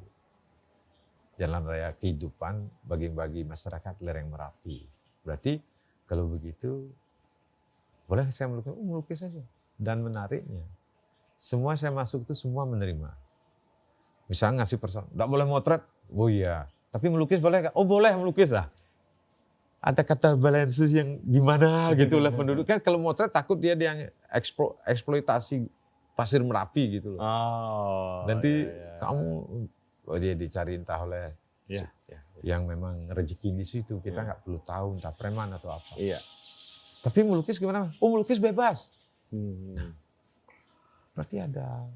Jalan raya kehidupan bagi masyarakat lereng Merapi. Berarti kalau begitu, boleh saya melukis saja. Dan menariknya, semua saya masuk itu semua menerima. Misalnya ngasih person, enggak boleh motret, oh iya. Tapi melukis boleh nggak? Oh boleh melukis lah. Ada kata balances yang gimana gitu lah penduduk. Kan kalau motret takut dia yang eksploitasi pasir Merapi gitu loh. Nanti kamu, dia dicari entah oleh yang memang rezeki di situ. Kita nggak perlu tahu entah preman atau apa. Tapi melukis gimana? Oh melukis bebas. Nah, berarti ada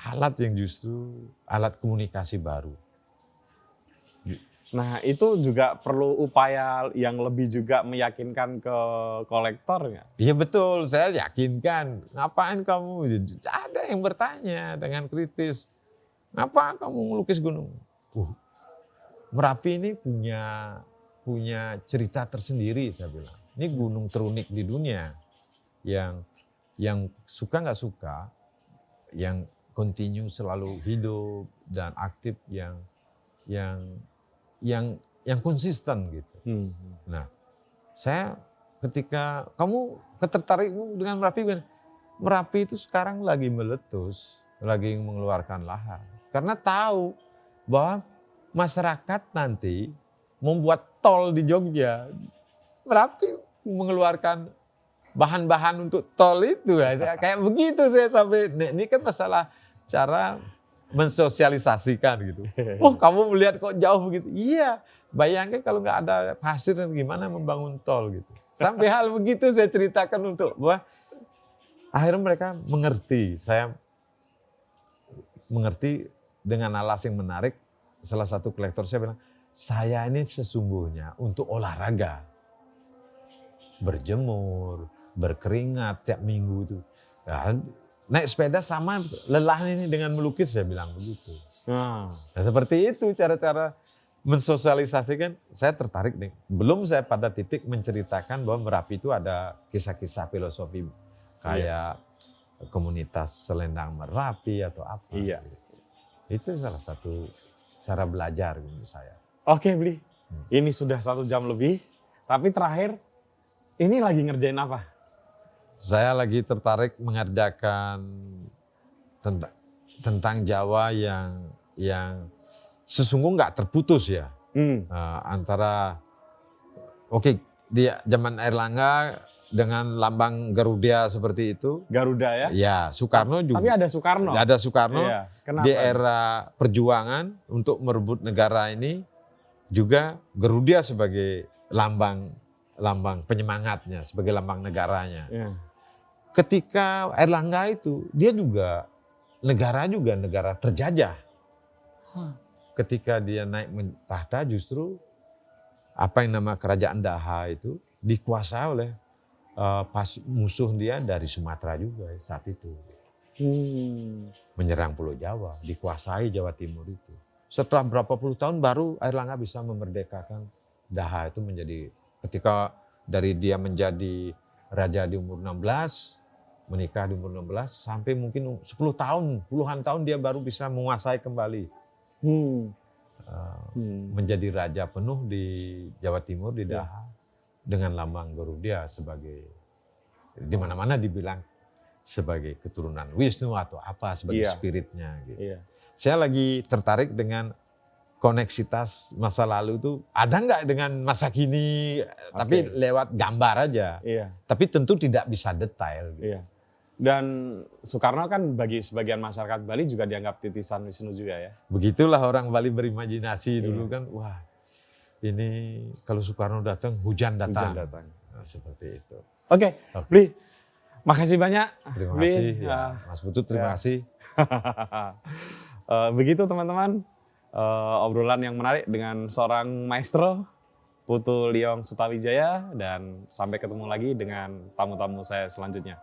alat yang justru alat komunikasi baru. Nah itu juga perlu upaya yang lebih juga meyakinkan ke kolektor nggak? Iya betul, saya yakinkan. Ngapain kamu? Ada yang bertanya dengan kritis. Ngapa kamu melukis gunung? Merapi ini punya cerita tersendiri, saya bilang. Ini gunung terunik di dunia yang suka nggak suka, yang continue selalu hidup dan aktif, yang konsisten gitu. Nah, saya ketika kamu ketertarik dengan Merapi itu sekarang lagi meletus, lagi mengeluarkan lahar. Karena tahu bahwa masyarakat nanti membuat tol di Jogja, Merapi mengeluarkan bahan-bahan untuk tol itu. Kayak begitu saya sampai, ini kan masalah cara mensosialisasikan gitu. Oh kamu melihat kok jauh begitu. Iya, bayangkan kalau nggak ada pasir gimana membangun tol gitu. Sampai hal begitu saya ceritakan untuk bahwa akhirnya mereka mengerti. Saya mengerti dengan alasan yang menarik. Salah satu kolektor saya bilang, saya ini sesungguhnya untuk olahraga. Berjemur, berkeringat tiap minggu itu. Ya, naik sepeda sama lelah ini dengan melukis, saya bilang begitu. Nah, seperti itu cara-cara mensosialisasikan. Saya tertarik nih. Belum saya pada titik menceritakan bahwa Merapi itu ada kisah-kisah filosofi kayak komunitas selendang Merapi atau apa. Iya. Itu salah satu cara belajar menurut saya. Oke Bli, ini sudah 1 jam lebih. Tapi terakhir, ini lagi ngerjain apa? Saya lagi tertarik mengerjakan tentang Jawa yang sesungguhnya nggak terputus ya. Antara di zaman Airlangga dengan lambang Garuda seperti itu. Garuda ya? Ya, Soekarno juga. Tapi ada Soekarno. Ada Soekarno. Iya. Di era perjuangan untuk merebut negara ini juga Garuda sebagai lambang penyemangatnya, sebagai lambang negaranya. Iya. Ketika Airlangga itu, dia juga negara terjajah. Ketika dia naik tahta justru apa yang nama kerajaan Daha itu dikuasai oleh musuh dia dari Sumatera juga saat itu. Menyerang Pulau Jawa, dikuasai Jawa Timur itu. Setelah berapa puluh tahun baru Airlangga bisa memerdekakan Daha itu menjadi, ketika dari dia menjadi raja di umur 16, menikah di umur 16, sampai mungkin 10 tahun, puluhan tahun dia baru bisa menguasai kembali. Menjadi raja penuh di Jawa Timur, di Daha, dengan lambang Garuda sebagai, di mana-mana dibilang sebagai keturunan Wisnu atau apa, sebagai spiritnya. Gitu. Iya. Saya lagi tertarik dengan koneksitas masa lalu itu ada nggak dengan masa kini, tapi lewat gambar aja. Iya. Tapi tentu tidak bisa detail. Gitu. Iya. Dan Soekarno kan bagi sebagian masyarakat Bali juga dianggap titisan Wisnu juga ya. Begitulah orang Bali berimajinasi dulu kan, wah ini kalau Soekarno datang hujan datang. Nah, seperti itu. Oke, Bli, makasih banyak. Terima Bli. kasih, ya. Mas Putut, terima kasih. Begitu teman-teman, obrolan yang menarik dengan seorang maestro, Putu Liong Sutawijaya, dan sampai ketemu lagi dengan tamu-tamu saya selanjutnya.